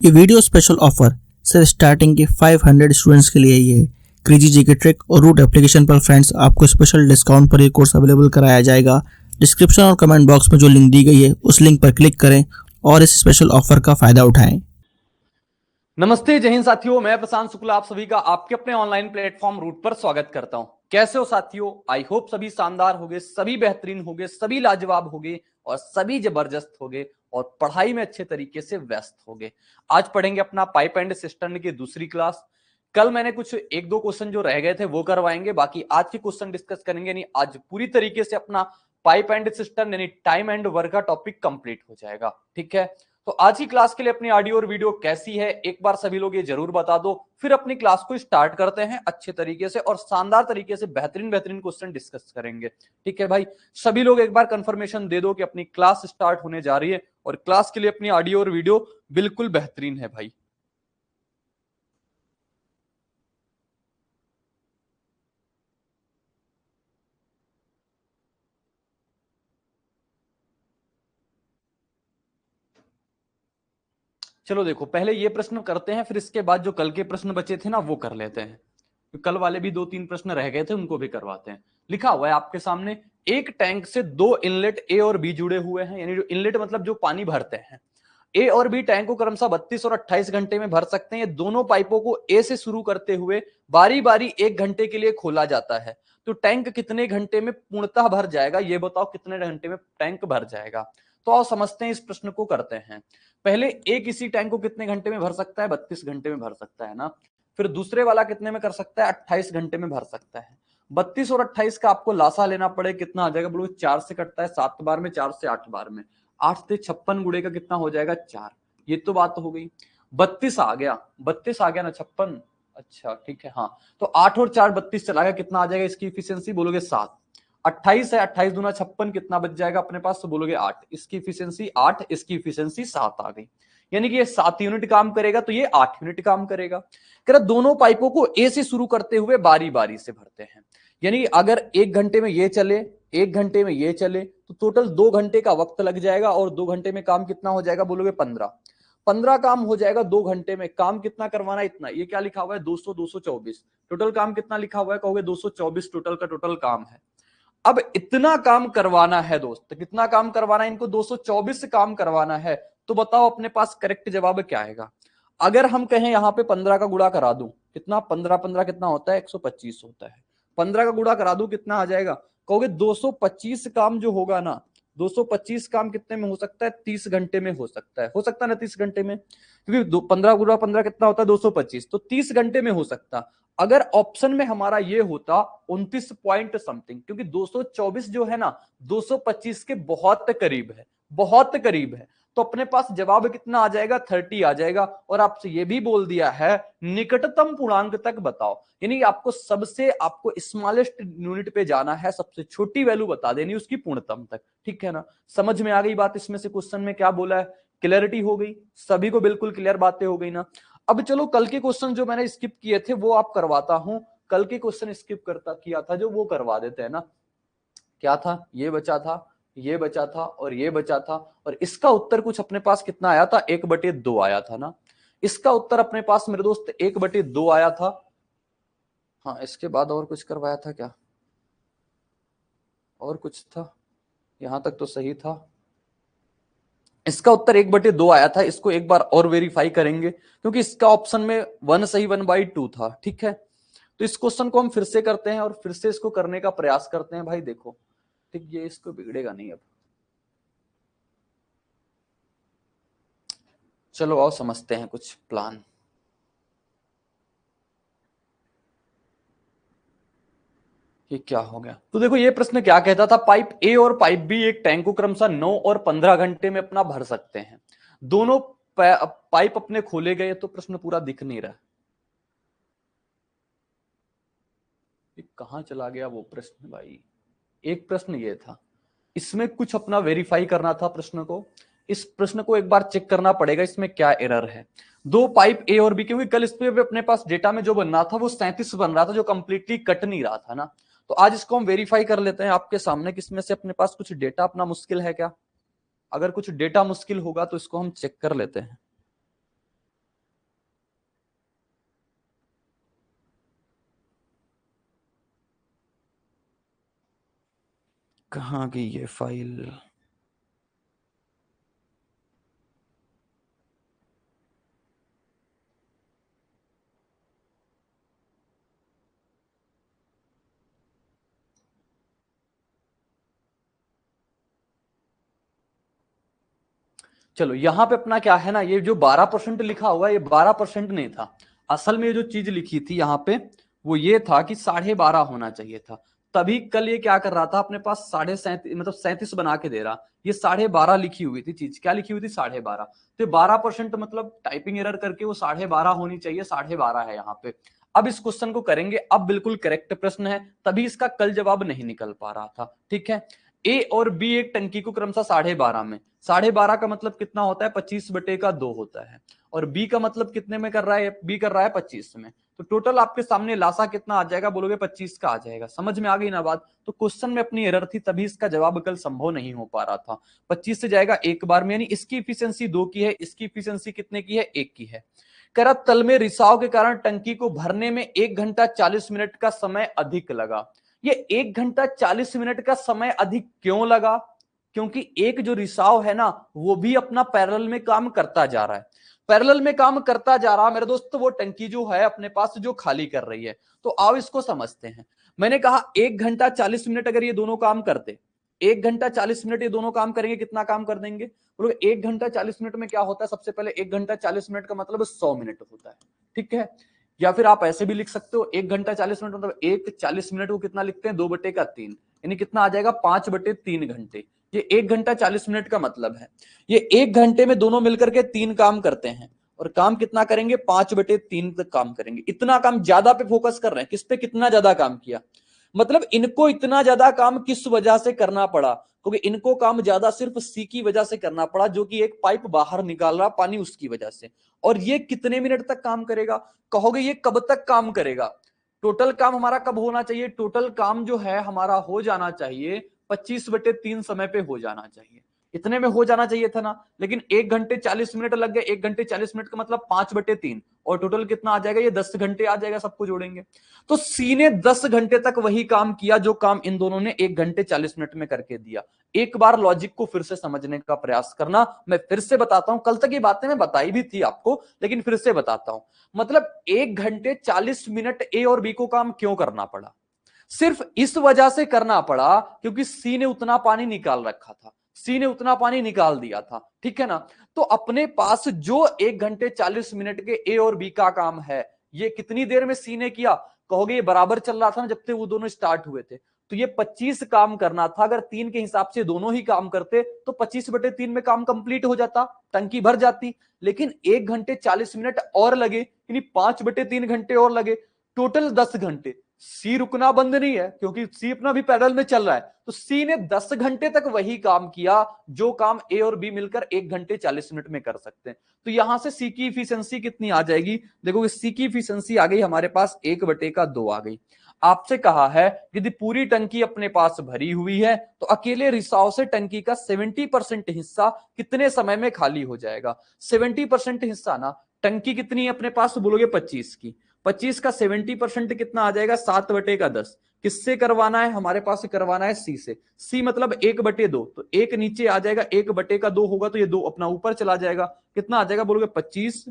ये video special offer सिर्फ starting के 500 स्टूडेंट्स के लिए ही है। क्रेजी जीके ट्रिक और रूट एप्लीकेशन पर फ्रेंड्स आपको स्पेशल डिस्काउंट पर ये कोर्स अवेलेबल कराया जाएगा। डिस्क्रिप्शन और कमेंट बॉक्स में जो लिंक दी गई है उस लिंक पर क्लिक करें और इस स्पेशल ऑफर का फायदा उठाएं। नमस्ते, जय हिंद साथियों, मैं प्रशांत शुक्ला आप सभी का आपके अपने ऑनलाइन प्लेटफॉर्म रूट पर स्वागत करता हूं। कैसे हो साथियों? आई होप सभी शानदार होंगे, सभी बेहतरीन होंगे, सभी लाजवाब होंगे और सभी जबरदस्त होंगे और पढ़ाई में अच्छे तरीके से व्यस्त होंगे। आज पढ़ेंगे अपना पाइप एंड सिस्टम की दूसरी क्लास। कल मैंने कुछ एक दो क्वेश्चन जो रह गए थे वो करवाएंगे, बाकी आज के क्वेश्चन डिस्कस करेंगे नहीं। आज पूरी तरीके से अपना पाइप एंड सिस्टम यानी टाइम एंड वर्क का टॉपिक कंप्लीट हो जाएगा। ठीक है, तो आज की क्लास के लिए अपनी ऑडियो और वीडियो कैसी है एक बार सभी लोग ये जरूर बता दो, फिर अपनी क्लास को स्टार्ट करते हैं अच्छे तरीके से और शानदार तरीके से बेहतरीन क्वेश्चन डिस्कस करेंगे। ठीक है भाई, सभी लोग एक बार कंफर्मेशन दे दो कि अपनी क्लास स्टार्ट होने जा रही है और क्लास के लिए अपनी ऑडियो और वीडियो बिल्कुल बेहतरीन है भाई। चलो देखो, पहले ये प्रश्न करते हैं, फिर इसके बाद जो कल के प्रश्न बचे थे ना वो कर लेते हैं। कल वाले भी दो तीन प्रश्न रह गए थे, उनको भी करवाते हैं। लिखा हुआ है आपके सामने, एक टैंक से दो इनलेट ए और बी जुड़े हुए हैं, यानी जो इनलेट मतलब जो पानी भरते हैं। ए और बी टैंक को क्रमशः 32 और 28 घंटे में भर सकते हैं। दोनों पाइपों को ए से शुरू करते हुए बारी बारी 1 घंटे के लिए खोला जाता है। तो टैंक कितने घंटे में पूर्णतः भर जाएगा, ये बताओ कितने घंटे में टैंक भर जाएगा। तो आओ समझते हैं, इस प्रश्न को करते हैं। पहले एक इसी टैंक को कितने घंटे में भर सकता है? 32 घंटे में भर सकता है ना। फिर दूसरे वाला कितने में कर सकता है? 28 घंटे में भर सकता है। 32 और 28 का आपको लासा लेना पड़े, कितना आ जाएगा बोलो? 4 से कटता है 7 बार में, 4 से 8 बार में, 8 से 56 गुणे का कितना हो जाएगा? 4। ये तो बात हो गई। 32 आ गया, 32 आ गया ना, 56। अच्छा ठीक है, हाँ। तो 8 और 4 32 चला गया, कितना आ जाएगा इसकी इफिशियंसी? बोलोगे 7। 28 है, 28 दूना 56, कितना बच जाएगा अपने पास? तो बोलोगे 8। इसकी इफिशियंसी 8, इसकी इफिशियंसी 7 आ गई। यानी कि ये 7 यूनिट काम करेगा तो ये 8 यूनिट काम करेगा। कह रहा दोनों पाइपों को ए से शुरू करते हुए बारी बारी से भरते हैं। यानी अगर 1 घंटे में ये चले, 1 घंटे में ये चले, तो टोटल 2 घंटे का वक्त लग जाएगा और 2 घंटे में काम कितना हो जाएगा? बोलोगे 15। 15 काम हो जाएगा 2 घंटे में। काम कितना करवाना है? इतना। ये क्या लिखा हुआ है? 200 224। टोटल काम कितना लिखा हुआ है? कहोगे 224 टोटल का टोटल काम है। अब इतना काम करवाना है दोस्त, कितना काम करवाना है इनको? 224 काम करवाना है। तो बताओ अपने पास करेक्ट जवाब क्या आएगा? अगर हम कहें यहां पे 15 का गुणा करा दूं, कितना? 15 15 कितना होता है? 125 होता है। 15 का गुणा करा दूं, कितना आ जाएगा? कहोगे 225 काम जो होगा ना, 225 काम कितने में हो सकता है? 30 घंटे में हो सकता है ना 30 घंटे में, क्योंकि 15 गुणा 15 कितना होता है? 225, तो 30 घंटे में हो सकता। अगर ऑप्शन में हमारा ये होता 29 पॉइंट समथिंग, क्योंकि 224 जो है ना 225 के बहुत करीब है, बहुत करीब है। तो अपने पास जवाब कितना आ जाएगा? 30 आ जाएगा। और आपसे ये भी बोल दिया है निकटतम पूर्णांक तक बताओ, यानी आपको सबसे आपको स्मॉलेस्ट यूनिट पे जाना है, सबसे छोटी वैल्यू बता देनी उसकी पूर्णतम तक। ठीक है ना, समझ में आ गई बात? इसमें से क्वेश्चन में क्या बोला है, क्लियरिटी हो गई? सभी को बिल्कुल क्लियर बातें हो गई ना। अब चलो कल के क्वेश्चन जो मैंने स्किप किए थे वो आप करवाता हूं। कल के क्वेश्चन स्किप करता किया था जो, वो करवा देते हैं ना। क्या था? ये बचा था, ये बचा था और ये बचा था। और इसका उत्तर कुछ अपने पास कितना आया था? 1/2 आया था ना। इसका उत्तर अपने पास मेरे दोस्त 1/2 आया था। हाँ, इसके बाद और कुछ करवाया था क्या? और कुछ था? यहां तक तो सही था। इसका उत्तर 1/2 आया था। इसको एक बार और वेरीफाई करेंगे क्योंकि इसका ऑप्शन में 1 सही 1/2 था। ठीक है, तो इस क्वेश्चन को हम फिर से करते हैं और फिर से इसको करने का प्रयास करते हैं भाई। देखो ठीक, ये इसको बिगड़ेगा नहीं। अब चलो आओ समझते हैं कुछ प्लान। ये क्या हो गया? तो देखो ये प्रश्न क्या कहता था, पाइप ए और पाइप बी एक टैंक को क्रमशः 9 और 15 घंटे में अपना भर सकते हैं। दोनों पाइप अपने खोले गए। तो प्रश्न पूरा दिख नहीं रहा, कहां चला गया वो प्रश्न भाई? एक प्रश्न ये था, इसमें कुछ अपना वेरीफाई करना था प्रश्न को। इस प्रश्न को एक बार चेक करना पड़ेगा, इसमें क्या एरर है। दो पाइप ए और बी, क्योंकि कल इस पे अपने पास डेटा में जो बन रहा था वो 37 बन रहा था, जो कंप्लीटली कट नहीं रहा था ना। तो आज इसको हम वेरीफाई कर लेते हैं आपके सामने, किसमें से अपने पास कुछ डेटा अपना मुश्किल है क्या। अगर कुछ डेटा मुश्किल होगा तो इसको हम चेक कर लेते हैं। कहाँ गई ये फाइल? चलो यहां पे अपना क्या है ना, ये जो 12% लिखा हुआ है ये 12% नहीं था। असल में ये जो चीज लिखी थी यहाँ पे वो ये था कि 12.5 होना चाहिए था। तभी कल ये क्या कर रहा था, अपने पास 37.5 मतलब 37 बना के दे रहा, ये 12.5 लिखी हुई थी चीज। क्या लिखी हुई थी? 12.5। तो 12% मतलब टाइपिंग एरर करके वो 12.5 होनी चाहिए, 12.5 है यहाँ पे। अब इस क्वेश्चन को करेंगे, अब बिल्कुल करेक्ट प्रश्न है, तभी इसका कल जवाब नहीं निकल पा रहा था। ठीक है, ए और बी एक टंकी को क्रमशः 12.5 में, 12.5 का मतलब कितना होता है? 25/2 होता है। और बी का मतलब कितने में कर रहा है? बी कर रहा है 25 में। तो टोटल आपके सामने लासा कितना आ जाएगा? बोलोगे 25 का आ जाएगा। समझ में आ गई ना बात? तो क्वेश्चन में अपनी एरर थी, तभी इसका जवाब कल संभव नहीं हो पा रहा था। 25 से जाएगा एक बार में, यानी इसकी इफिशियंसी 2 की है, इसकी इफिशियंसी कितने की है? 1 की है। करा तल में रिसाव के कारण टंकी को भरने में 1 घंटा 40 मिनट का समय अधिक लगा। ये 1 घंटा 40 मिनट का समय अधिक क्यों लगा? क्योंकि एक जो रिसाव है ना वो भी अपना पैरेलल में काम करता जा रहा है। पैरेलल में काम करता जा रहा मेरे दोस्त, वो टंकी जो है अपने पास जो खाली कर रही है। तो आओ इसको समझते हैं। मैंने कहा 1 घंटा 40 मिनट अगर ये दोनों काम करते, 1 घंटा 40 मिनट ये दोनों काम करेंगे, कितना काम कर देंगे? 1 घंटा 40 मिनट में क्या होता है? सबसे पहले 1 घंटा 40 मिनट का मतलब 100 मिनट होता है। ठीक है, या फिर आप ऐसे भी लिख सकते हो 1 घंटा 40 मिनट मतलब 1 40 मिनट को कितना लिखते हैं? 2/3, यानी कितना आ जाएगा? 5/3 घंटे। ये 1 घंटा 40 मिनट का मतलब है। ये 1 घंटे में दोनों मिलकर के 3 काम करते हैं, और काम कितना करेंगे? 5/3 तक काम करेंगे। इतना काम ज्यादा पे फोकस कर रहे हैं, किस पे? कितना ज्यादा काम किया, मतलब इनको इतना ज्यादा काम किस वजह से करना पड़ा? क्योंकि इनको काम ज्यादा सिर्फ सी की वजह से करना पड़ा, जो कि एक पाइप बाहर निकाल रहा पानी उसकी वजह से। और ये कितने मिनट तक काम करेगा? कहोगे ये कब तक काम करेगा? टोटल काम हमारा कब होना चाहिए? टोटल काम जो है हमारा हो जाना चाहिए 25/3 समय पे हो जाना चाहिए। इतने में हो जाना चाहिए था ना, लेकिन 1 घंटे 40 मिनट लग गए। 1 घंटे 40 मिनट का मतलब 5/3, और टोटल कितना आ जाएगा? ये 10 घंटे आ जाएगा, सबको जोड़ेंगे। तो सी ने 10 घंटे तक वही काम किया जो काम इन दोनों ने 1 घंटे 40 मिनट में करके दिया। एक बार लॉजिक को फिर से समझने का प्रयास करना। मैं फिर से बताता हूं, कल तक ये बातें मैं बताई भी थी आपको, लेकिन फिर से बताता हूं। मतलब 1 घंटे 40 मिनट ए और बी को काम क्यों करना पड़ा? सिर्फ इस वजह से करना पड़ा क्योंकि सी ने उतना पानी निकाल रखा था, सी ने उतना पानी निकाल दिया था। ठीक है ना? तो अपने पास जो 1 घंटे 40 मिनट के ए और बी का काम है, ये कितनी देर में सी ने किया? कहोगे ये बराबर चल रहा था ना जब से वो दोनों स्टार्ट हुए थे। तो ये 25 काम करना था। अगर 3 के हिसाब से दोनों ही काम करते तो 25/3 में काम कंप्लीट हो जाता, टंकी भर जाती। लेकिन 1 घंटे 40 मिनट और लगे, यानी 5/3 घंटे और लगे, टोटल 10 घंटे। सी रुकना बंद नहीं है क्योंकि सी अपना भी पैरेलल में चल रहा है। तो सी ने 10 घंटे तक वही काम किया जो काम ए और बी मिलकर 1 घंटे 40 मिनट में कर सकते हैं। तो यहां से सी की इफिशियंसी कितनी आ जाएगी? देखो सी की इफिशियंसी आ गई हमारे पास 1/2 आ गई। आपसे कहा है यदि पूरी टंकी अपने पास भरी हुई है तो अकेले रिसाव से टंकी का 70% हिस्सा कितने समय में खाली हो जाएगा? 70% हिस्सा ना, टंकी कितनी है अपने पास? बोलोगे 25 की। 25 का 70% कितना आ जाएगा? 7/10। किससे करवाना है? हमारे पास करवाना है सी से। सी मतलब 1/2, तो एक नीचे आ जाएगा, 1/2 होगा तो ये 2 अपना ऊपर चला जाएगा। कितना आ जाएगा? बोलोगे 25।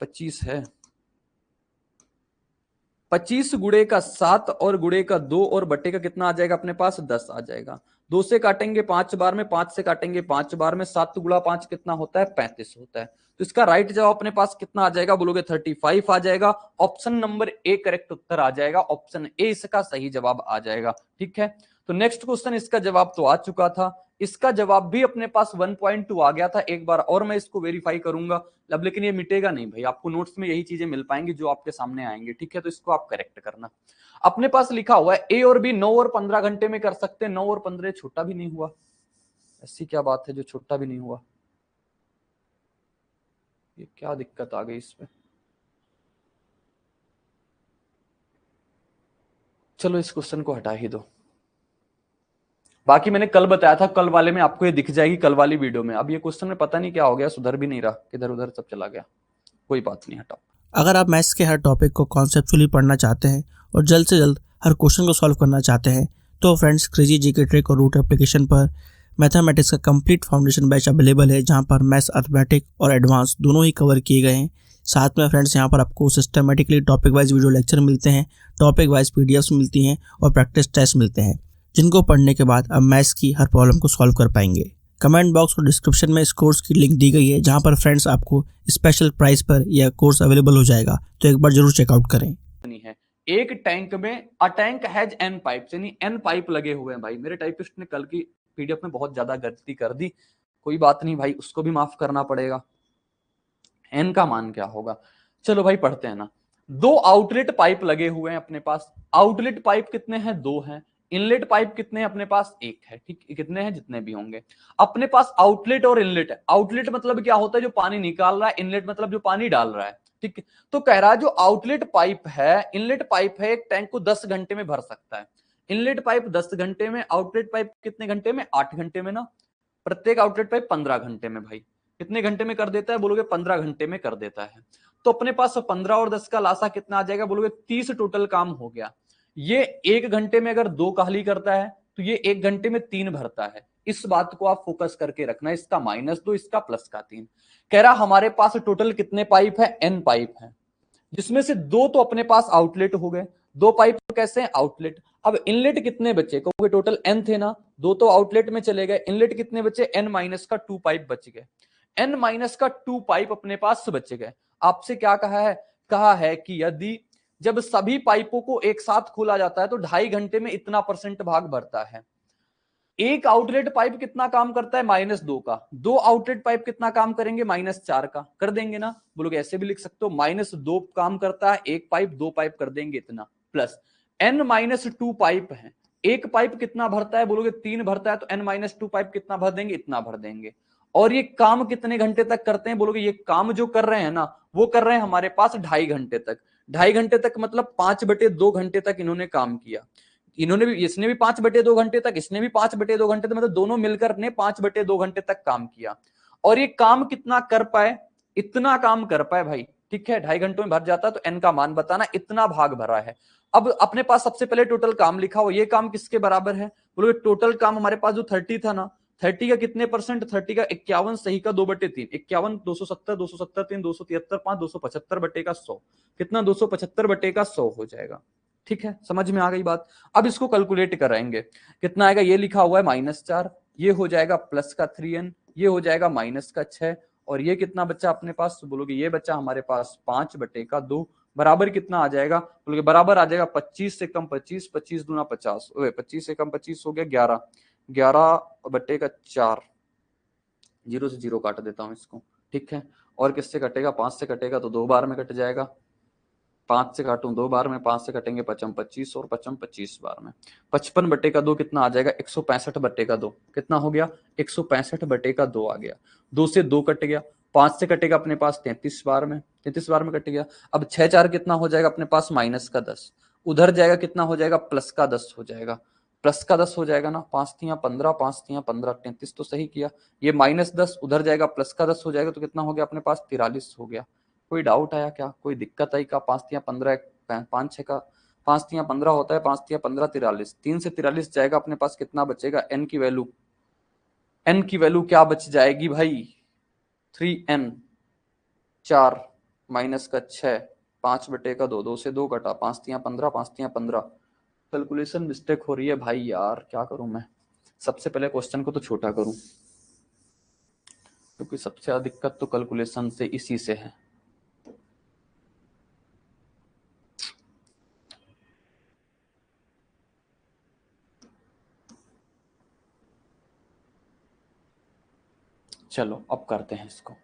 25 है, 25 गुणे का 7 और गुणे का 2 और बट्टे का कितना आ जाएगा अपने पास? 10 आ जाएगा। 2 से काटेंगे 5 बार में, 5 से काटेंगे 5 बार में, 7 गुणा 5 कितना होता है? 35 होता है। तो इसका राइट जवाब अपने पास कितना आ जाएगा? बोलोगे 35 आ जाएगा। ऑप्शन नंबर ए करेक्ट उत्तर आ जाएगा, ऑप्शन ए इसका सही जवाब आ जाएगा। ठीक है, तो नेक्स्ट क्वेश्चन, इसका जवाब तो आ चुका था, इसका जवाब भी अपने पास 1.2 आ गया था। एक बार और मैं इसको वेरीफाई करूंगा अब, लेकिन ये मिटेगा नहीं भाई, आपको नोट्स में यही चीजें मिल पाएंगी जो आपके सामने आएंगे। ठीक है, तो इसको आप करेक्ट करना। अपने पास लिखा हुआ है ए और बी 9 और 15 घंटे में कर सकते हैं। 9 और 15 छोटा भी नहीं हुआ, ऐसी क्या बात है जो छोटा भी नहीं हुआ? ये क्या दिक्कत आ गई इसमें? चलो इस क्वेश्चन को हटा ही दो। बाकी मैंने कल बताया था, कल वाले में आपको ये दिख जाएगी, कल वाली वीडियो में। अब ये क्वेश्चन में पता नहीं क्या हो गया, सुधर भी नहीं रहा, किधर उधर सब चला गया। कोई बात नहीं, हटाओ। अगर आप मैथ्स के हर टॉपिक को कॉन्सेप्चुअली पढ़ना चाहते हैं और जल्द से जल्द हर क्वेश्चन को सॉल्व करना चाहते हैं तो फ्रेंड्स, क्रेजी जीके ट्रिक और रूट एप्लीकेशन पर मैथमेटिक्स का कंप्लीट फाउंडेशन बैच अवेलेबल है, जहां पर मैथ्स, अर्थमेटिक और एडवांस दोनों ही कवर किए गए हैं। साथ में फ्रेंड्स, यहाँ पर आपको systematically topic wise video lecture मिलते हैं, टॉपिक वाइज पीडीएफ्स मिलती हैं और प्रैक्टिस टेस्ट मिलते हैं, जिनको पढ़ने के बाद आप मैथ्स की हर प्रॉब्लम को सॉल्व कर पाएंगे। कमेंट बॉक्स और डिस्क्रिप्शन में इस कोर्स की लिंक दी गई है, जहां पर फ्रेंड्स आपको स्पेशल प्राइस पर यह कोर्स अवेलेबल हो जाएगा, तो एक बार जरूर चेकआउट करें। है एक टैंक में a tank has an pipe, यानी एन पाइप लगे हुए हैं। भाई मेरे टाइपिस्ट ने कल की पीडीएफ में बहुत ज्यादा गलती कर दी, कोई बात नहीं भाई, उसको भी माफ करना पड़ेगा। एन का मान क्या होगा, चलो भाई पढ़ते हैं ना। दो आउटलेट पाइप लगे हुए हैं अपने पास। आउटलेट पाइप कितने हैं, दो हैं। इनलेट पाइप कितने हैं अपने पास, एक है। ठीक, कितने हैं, जितने भी होंगे अपने पास। आउटलेट और इनलेट है। आउटलेट मतलब क्या होता है, जो पानी निकाल रहा है। इनलेट मतलब जो पानी डाल रहा है। ठीक है, तो कह रहा है जो आउटलेट पाइप है, इनलेट पाइप है, एक टैंक को 10 घंटे में भर सकता है। इनलेट पाइप 10 घंटे में, आउटलेट पाइप कितने घंटे में, 8 घंटे में ना। प्रत्येक आउटलेट पाइप 15 घंटे में। भाई कितने घंटे में कर देता है, बोलोगे 15 घंटे में कर देता है। तो अपने पास 15 और 10 का लासा कितना आ जाएगा, बोलोगे 30 टोटल काम हो गया। ये 1 घंटे में अगर 2 खाली करता है, तो ये 1 घंटे में 3 भरता है। इस बात को आप फोकस करके रखना, इसका -2, इसका +3। कह रहा हमारे पास टोटल कितने पाइप है, n पाइप है, जिसमें से 2 तो अपने पास आउटलेट हो गए। 2 पाइप कैसे हैं, आउटलेट। अब इनलेट कितने बचे, क्योंकि टोटल n थे ना, 2 तो आउटलेट में चले गए। इनलेट कितने बचे, n-2 पाइप बच गए। n-2 पाइप अपने पास बच गए। आपसे क्या कहा है कि यदि जब सभी पाइपों को एक साथ खोला जाता है तो 2.5 घंटे में इतना % भाग भरता है। एक आउटलेट पाइप कितना काम करता है, -2 का। 2 आउटलेट पाइप कितना काम करेंगे, -4 का। कर देंगे ना, बोलोगे ऐसे भी लिख सकते हो, -2 काम करता है एक पाइप, 2 पाइप कर देंगे इतना, प्लस n-2 पाइप है। एक पाइप कितना भरता है, बोलोगे 3 भरता है, तो n-2 पाइप कितना भर देंगे, इतना भर देंगे। और ये काम कितने घंटे तक करते हैं, बोलोगे ये काम जो कर रहे हैं ना, वो कर रहे हैं हमारे पास 2.5 घंटे तक। 2.5 घंटे तक मतलब 5/2 घंटे तक इन्होंने काम किया। इन्होंने भी, इसने भी 5/2 घंटे तक, इसने भी 5/2 घंटे तक, मतलब दोनों मिलकर ने 5/2 घंटे तक काम किया। और ये काम कितना कर पाए, इतना काम कर पाए भाई। ठीक है, 2.5 घंटों में भर जाता है, तो n का मान बताना, इतना भाग भरा है। अब अपने पास सबसे पहले टोटल काम लिखा हो, ये काम किसके बराबर है, बोलो टोटल काम हमारे पास जो 30 था ना, 30 का कितने %, 30 का 51, सही का 2/3, 51, 270, 270, 3, 273, 5, 275/100, कितना 275/100 हो जाएगा। ठीक है, समझ में आ गई बात। अब इसको कैलकुलेट कराएंगे, कितना आएगा, ये लिखा हुआ है -4, ये हो जाएगा +3n, ये हो जाएगा -6, और ये कितना बच्चा अपने पास, बोलोगे ये बच्चा हमारे पास 5/2 बराबर कितना आ जाएगा, बोलोगे बराबर आ जाएगा 25 से कम 25, 25 दूना 50, 25 से कम 25 हो गया 11, 11/4, 0 से 0 काट देता हूं इसको। ठीक है, और किससे कटेगा, 5 से कटेगा तो 2 बार में कट जाएगा। 5 से काटूं 2 बार में, 5 से कटेंगे 55, 25 और 55, 25 बार में। 55/2 कितना आ जाएगा, 165/2, कितना हो गया, 165/2 आ गया। 2 से 2 कट गया, 5 से कटेगा अपने पास 33 बार में, 33 बार में कट गया। अब 6-4 कितना हो जाएगा अपने पास, -10, उधर जाएगा कितना हो जाएगा, +10 हो जाएगा, +10 हो जाएगा ना। 5×3=15, 5×3=15, 33 तो सही किया। ये -10 उधर जाएगा, +10 हो जाएगा, तो कितना हो गया अपने पास, 43 हो गया। कोई डाउट आया क्या, कोई दिक्कत आई क्या, 5×3=15, 5×6 का 5×3=15 होता है, 5×3=15, 43, 3 से 43 जाएगा, अपने पास कितना बचेगा, n की वैल्यू, n की वैल्यू क्या बच जाएगी भाई, 3n, 4 -6, 5/2, 2 से 2 कटा, 5×3=15, 5×3=15। कैलकुलेशन मिस्टेक हो रही है भाई यार, क्या करूं मैं। सबसे पहले क्वेश्चन को तो छोटा करूं, क्योंकि सबसे ज्यादा दिक्कत तो कैलकुलेशन से इसी से है। चलो अब करते हैं इसको।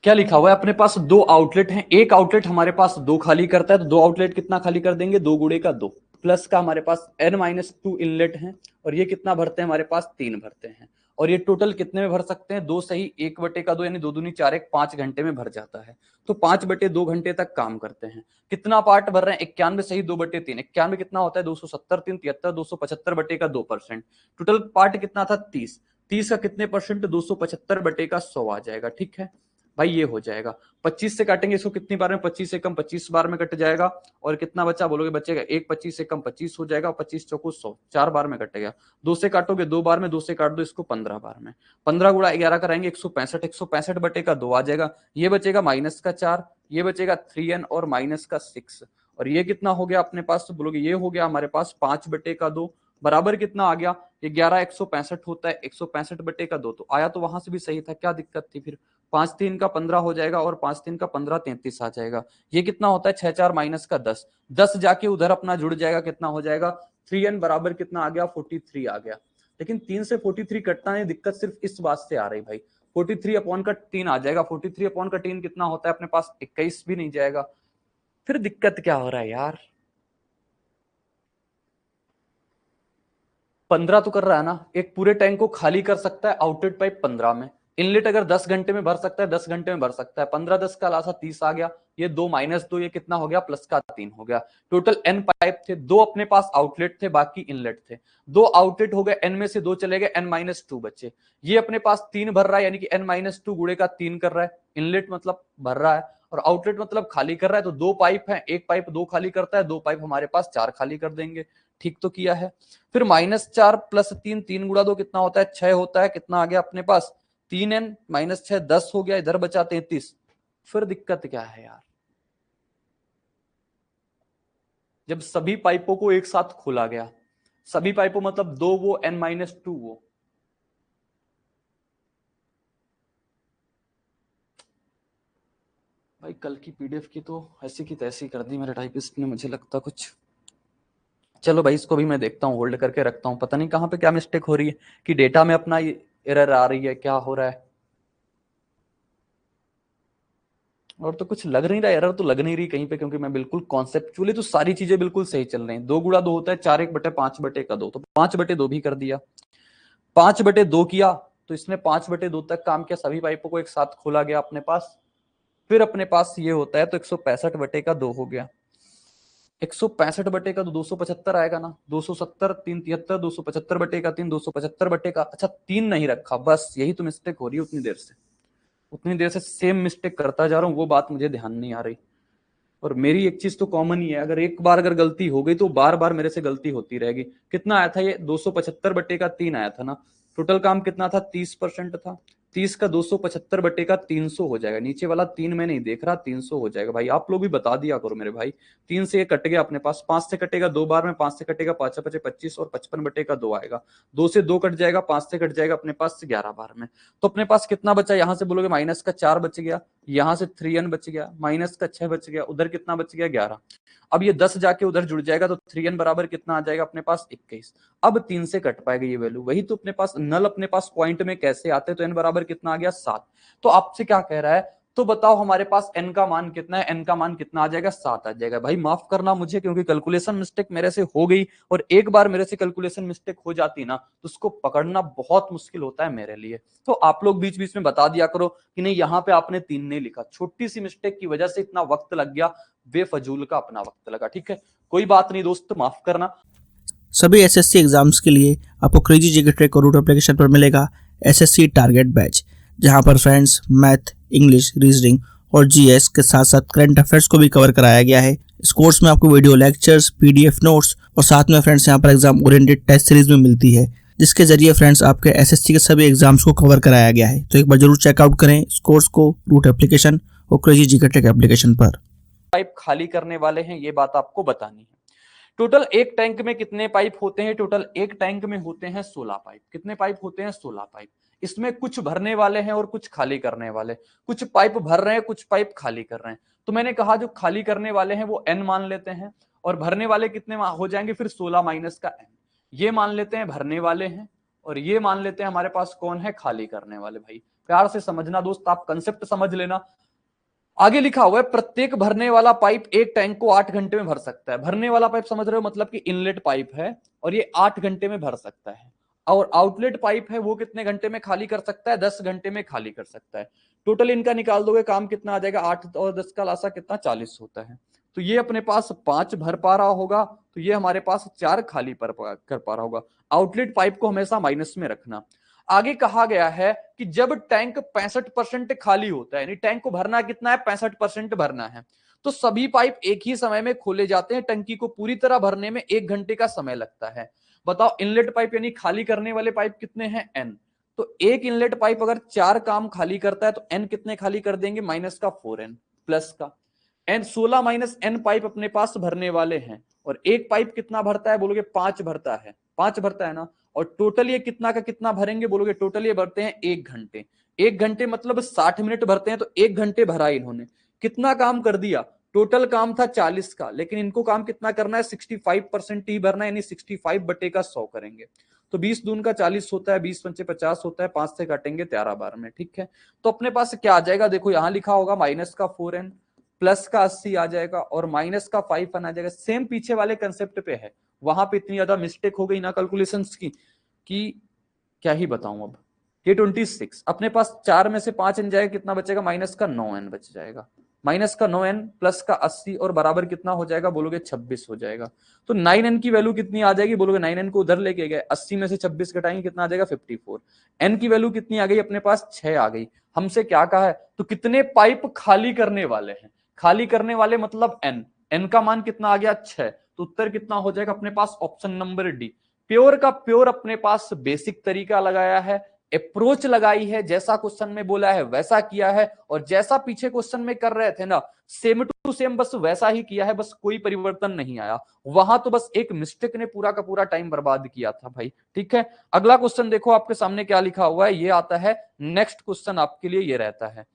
क्या लिखा हुआ है, अपने पास 2 आउटलेट हैं, एक आउटलेट हमारे पास 2 खाली करता है, तो 2 आउटलेट कितना खाली कर देंगे, 2 गुणे का 2, प्लस का हमारे पास n-2 इनलेट है, और ये कितना भरते हैं, हमारे पास 3 भरते हैं। और ये टोटल कितने में भर सकते हैं, 2 सही 1/2, यानी 2 दूनी 4, 5 घंटे में भर जाता है। तो 5/2 घंटे तक काम करते हैं। कितना पार्ट भर रहे हैं, 91 सही 2/3, 91 कितना होता है, 270, 3, 73, 275/2%। टोटल पार्ट कितना था, 30, 30 का कितने %, 275/100 आ जाएगा। ठीक है, भाई ये हो जाएगा। 25 से काटेंगे इसको कितनी बार में, 25 से कम 25 बार में कट जाएगा, और कितना बचा बोलोगे, बचेगा एक, 25 से कम 25 हो जाएगा, 25 चौको 100, 4 बार में कटेगा। 2 से काटोगे 2 बार में, 2 से काट दो इसको 15 बार में, 15 गुणा 11 कराएंगे 165, 165 बटे का 2 आ जाएगा, ये बचेगा -4, ये बचेगा 3n और -6, और ये कितना हो गया अपने पास, तो बोलोगे ये हो गया हमारे पास 5 बटे का 2 बराबर कितना आ गया, ये 11 165 होता है, 165 बटे का 2, तो आया तो वहां से भी सही था, क्या दिक्कत थी फिर। 5 3 का 15 हो जाएगा, और 5 3 का 15 33 आ जाएगा। ये कितना होता है 6 4 माइनस का 10, 10 जाके उधर अपना जुड़ जाएगा, कितना हो जाएगा 3n बराबर कितना आ गया 43 आ गया। लेकिन 3 से 43 कटना नहीं, दिक्कत सिर्फ इस बात से आ रही भाई, 43 अपॉन का 3 आ जाएगा, 43 अपॉन का 3 कितना होता है अपने पास 21 भी नहीं जाएगा, फिर दिक्कत क्या हो रहा है यार। 15 तो कर रहा है ना, एक पूरे टैंक को खाली कर सकता है आउटलेट पाइप 15 में, इनलेट अगर 10 घंटे में भर सकता है 10 घंटे में भर सकता है, 15 10 का लासा 30 आ गया, ये 2 -2 ये कितना हो गया प्लस का 3 हो गया। टोटल n पाइप थे, 2 अपने पास आउटलेट थे, बाकी इनलेट थे, 2 आउटलेट हो गए, n में से 2 चले गए, n -2 बचे, ये अपने पास 3 भर रहा है, यानी कि n -2 गुणे का 3 कर रहा है, इनलेट मतलब भर रहा है और आउटलेट मतलब खाली कर रहा है, तो 2 पाइप है, एक पाइप 2 खाली करता है, 2 पाइप हमारे पास 4 खाली कर देंगे, ठीक तो किया है। फिर -4 + 3, 3 गुणा 2 कितना होता है 6 होता है, कितना आ गया अपने पास 3n -6 10 हो गया, इधर बचा 33, फिर दिक्कत क्या है यार। जब सभी पाइपों को एक साथ खोला गया, सभी पाइपों मतलब 2 वो n -2 वो, भाई कल की पीडीएफ की तो ऐसी की तैसी कर दी मेरे टाइपिस्ट ने, मुझे लगता कुछ। चलो भाई इसको भी मैं देखता हूँ, होल्ड करके रखता हूँ, पता नहीं कहाँ पे क्या मिस्टेक हो रही है, कि डेटा में अपना एरर आ रही है, क्या हो रहा है, और तो कुछ लग नहीं रहा, एरर तो लग नहीं रही कहीं पे, क्योंकि मैं बिल्कुल कॉन्सेप्चुअली तो सारी चीजें बिल्कुल सही चल रही हैं। 2 गुणा 2 होता है 4 1 बटे 5 बटे का 2, तो 5 बटे 2 भी कर दिया, 5 बटे 2 किया, तो इसने 5 बटे 2 तक काम किया, सभी पाइपों को एक साथ खोला गया अपने पास, फिर अपने पास ये होता है, तो 165 बटे का 2 हो गया, 165 बटे का तो 275 आएगा ना, 270 3 73, 275 बटे का 3 275 बटे का, अच्छा 3 नहीं रखा, बस यही तो मिस्टेक हो रही है, उतनी देर से सेम मिस्टेक करता जा रहा हूँ, वो बात मुझे ध्यान नहीं आ रही। और मेरी एक चीज तो कॉमन ही है, अगर एक बार अगर गलती हो गई तो बार बार मेरे से गलती होती रहेगी। कितना आया था ये 275 बटे का 3 आया था ना, टोटल काम कितना था 30% था, 30 का 275 बटे का 300 हो जाएगा, नीचे वाला 3 में नहीं देख रहा, 300 हो जाएगा। भाई आप लोग भी बता दिया करो मेरे भाई, 3 से ये कट गया अपने पास, 5 से कटेगा 2 बार में, 5 से कटेगा 5 5 25 और 55 बटे का 2 आएगा, 2 से 2 कट जाएगा, 5 से कट जाएगा अपने पास 11 बार में, तो अपने पास कितना बचा, यहां से बोलोगे -4 बच गया, यहां से 3n बच गया, -6 बच गया, उधर कितना बच गया 11, अब ये 10 जाके उधर जुड़ जाएगा, तो 3n बराबर कितना आ जाएगा अपने पास 21, अब 3 से कट पाएगा ये वैल्यू, वही तो अपने पास नल अपने पास पॉइंट में कैसे आते, तो n बराबर कितना आ गया 7, तो आपसे क्या कह रहा है, तो बताओ हमारे पास n का मान कितना है, n का मान कितना आ जाएगा 7 आ जाएगा। भाई माफ करना मुझे, क्योंकि कैलकुलेशन मिस्टेक मेरे से हो गई, और एक बार मेरे से कैलकुलेशन मिस्टेक हो जाती ना, तो उसको पकड़ना बहुत मुश्किल होता है मेरे लिए, तो आप लोग बीच बीच में बता दिया करो कि नहीं यहाँ पे आपने 3 नहीं लिखा, छोटी सी मिस्टेक की वजह से इतना वक्त लग गया, बेफजूल का अपना वक्त लगा, ठीक है कोई बात नहीं दोस्त, माफ करना। सभी एसएससी एग्जाम्स के लिए आपको क्रेजी जीके ट्रैक और रूट एप्लीकेशन पर मिलेगा एसएससी टारगेट बैच, जहां पर फ्रेंड्स मैथ, इंग्लिश, रीजनिंग और जीएस के साथ साथ करंट अफेयर्स को भी कवर कराया गया है। इस कोर्स में आपको वीडियो लेक्चर्स, पीडीएफ नोट्स और साथ में फ्रेंड्स यहाँ पर एग्जाम ओरिएंटेड टेस्ट सीरीज में मिलती है, जिसके जरिए फ्रेंड्स आपके एसएससी के सभी एग्जाम्स को कवर कराया गया है। तो एक बार जरूर चेकआउट करें इस कोर्स को रूट एप्लीकेशन और क्रेजी जीके ट्रैक एप्लीकेशन पर। पाइप खाली करने वाले हैं, ये बात आपको बतानी है। टोटल एक टैंक में कितने पाइप होते हैं, टोटल एक टैंक में होते हैं 16 पाइप, कितने पाइप होते हैं 16 पाइप, इसमें कुछ भरने वाले हैं और कुछ खाली करने वाले, कुछ पाइप भर रहे हैं कुछ पाइप खाली कर रहे हैं, तो मैंने कहा जो खाली करने वाले हैं वो n मान लेते हैं, और भरने वाले कितने हो जाएंगे फिर 16 माइनस का n, ये मान लेते हैं भरने वाले हैं, और ये मान लेते हैं हमारे पास कौन है खाली करने वाले। भाई प्यार से समझना दोस्त, आप कंसेप्ट समझ लेना, आगे लिखा हुआ है प्रत्येक भरने वाला पाइप एक टैंक को 8 घंटे में भर सकता है, भरने वाला पाइप समझ रहे हो, मतलब कि इनलेट पाइप है और ये 8 घंटे में भर सकता है, और आउटलेट पाइप है वो कितने घंटे में खाली कर सकता है, 10 घंटे में खाली कर सकता है। टोटल इनका निकाल दोगे काम कितना आ जाएगा, 8 और 10 का लासा कितना 40 होता है, तो ये अपने पास 5 भर पा रहा होगा, तो ये हमारे पास 4 खाली कर पा रहा होगा। आउटलेट पाइप को हमेशा माइनस में रखना, आगे कहा गया है कि जब टैंक 65% खाली होता है, यानी टैंक को भरना कितना है, 65% भरना है, तो सभी पाइप एक ही समय में खोले जाते हैं। टंकी को पूरी तरह भरने में 1 घंटे का समय लगता है। बताओ इनलेट पाइप यानी खाली करने वाले पाइप कितने हैं, n। तो एक इनलेट पाइप अगर 4 काम खाली करता है तो n कितने खाली कर देंगे, माइनस का 4n प्लस का n, 16 माइनस n पाइप अपने पास भरने वाले हैं। और एक पाइप कितना भरता है बोलोगे, 5 भरता है, 5 भरता है ना। और टोटल ये कितना का कितना भरेंगे बोलोगे, टोटल ये भरते हैं 1 घंटे। 1 घंटे मतलब 60 मिनट भरते हैं, तो 1 घंटे भरा इन्होंने। कितना काम कर दिया, टोटल काम था 40 का, लेकिन इनको काम कितना करना है, 65% ही भरना है, यानी 65 बटे का 100 करेंगे। तो 20 दून का 40 होता है, 20 पंचे 50 होता है, 5 से काटेंगे 13 बार में, ठीक है। तो अपने पास क्या आ जाएगा, देखो यहां लिखा होगा माइनस का 4n, प्लस का 80 आ जाएगा और माइनस का 5n आ जाएगा। सेम पीछे वाले कंसेप्ट पे है, वहां पे इतनी ज्यादा मिस्टेक हो गई ना कैलकुलेशंस की कि क्या ही बताऊं। अब ये 26 अपने पास 4 में से 5 n जाएगा, कितना बचेगा, माइनस का 9n बच जाएगा। माइनस का 9n प्लस का 80 और बराबर कितना हो जाएगा बोलोगे, 26 हो जाएगा। तो 9n की वैल्यू कितनी आ जाएगी बोलोगे, 9n को उधर लेके गए, 80 में से 26 घटाएंगे, कितना आ जाएगा 54। n की वैल्यू कितनी आ गई अपने पास, 6 आ गई। हमसे क्या कहा है, तो कितने पाइप खाली करने वाले हैं, खाली करने वाले मतलब n का मान कितना आ गया, 6। तो उत्तर कितना हो जाएगा अपने पास, ऑप्शन नंबर डी। प्योर का प्योर अपने पास बेसिक तरीका लगाया है, अप्रोच लगाई है, जैसा क्वेश्चन में बोला है वैसा किया है, और जैसा पीछे क्वेश्चन में कर रहे थे ना सेम टू सेम बस वैसा ही किया है, बस कोई परिवर्तन नहीं आया। वहां तो बस एक मिस्टेक ने पूरा का पूरा टाइम बर्बाद किया था भाई, ठीक है। अगला क्वेश्चन देखो आपके सामने क्या लिखा हुआ है, ये आता है नेक्स्ट क्वेश्चन आपके लिए, ये रहता है,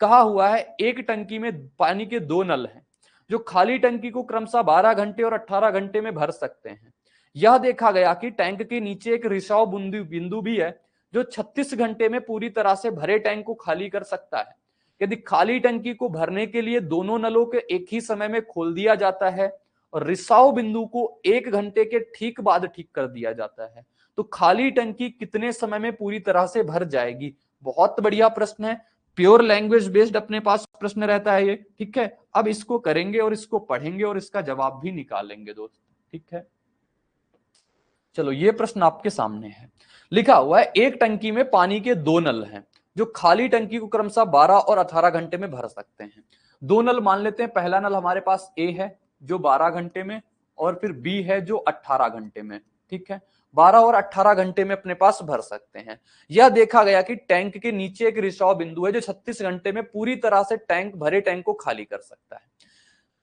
कहा हुआ है एक टंकी में पानी के 2 नल हैं जो खाली टंकी को क्रमशः 12 घंटे और 18 घंटे में भर सकते हैं। यह देखा गया कि टैंक के नीचे एक रिसाव बिंदु भी है जो 36 घंटे में पूरी तरह से भरे टैंक को खाली कर सकता है। यदि खाली टंकी को भरने के लिए दोनों नलों के एक ही समय में खोल दिया जाता है और रिसाव बिंदु को 1 घंटे के ठीक बाद ठीक कर दिया जाता है, तो खाली टंकी कितने समय में पूरी तरह से भर जाएगी। बहुत बढ़िया प्रश्न है, प्योर लैंग्वेज बेस्ड अपने पास प्रश्न रहता है ये, ठीक है। अब इसको करेंगे और इसको पढ़ेंगे और इसका जवाब भी निकालेंगे दोस्त, ठीक है। चलो ये प्रश्न आपके सामने है, लिखा हुआ है एक टंकी में पानी के 2 नल हैं जो खाली टंकी को क्रमशः 12 और 18 घंटे में भर सकते हैं। 2 नल मान लेते हैं, पहला नल हमारे पास ए है जो 12 घंटे में, और फिर बी है जो 18 घंटे में, ठीक है। 12 और 18 घंटे में अपने पास भर सकते हैं। यह देखा गया कि टैंक के नीचे एक रिसाव बिंदु है जो 36 घंटे में पूरी तरह से भरे टैंक को खाली कर सकता है।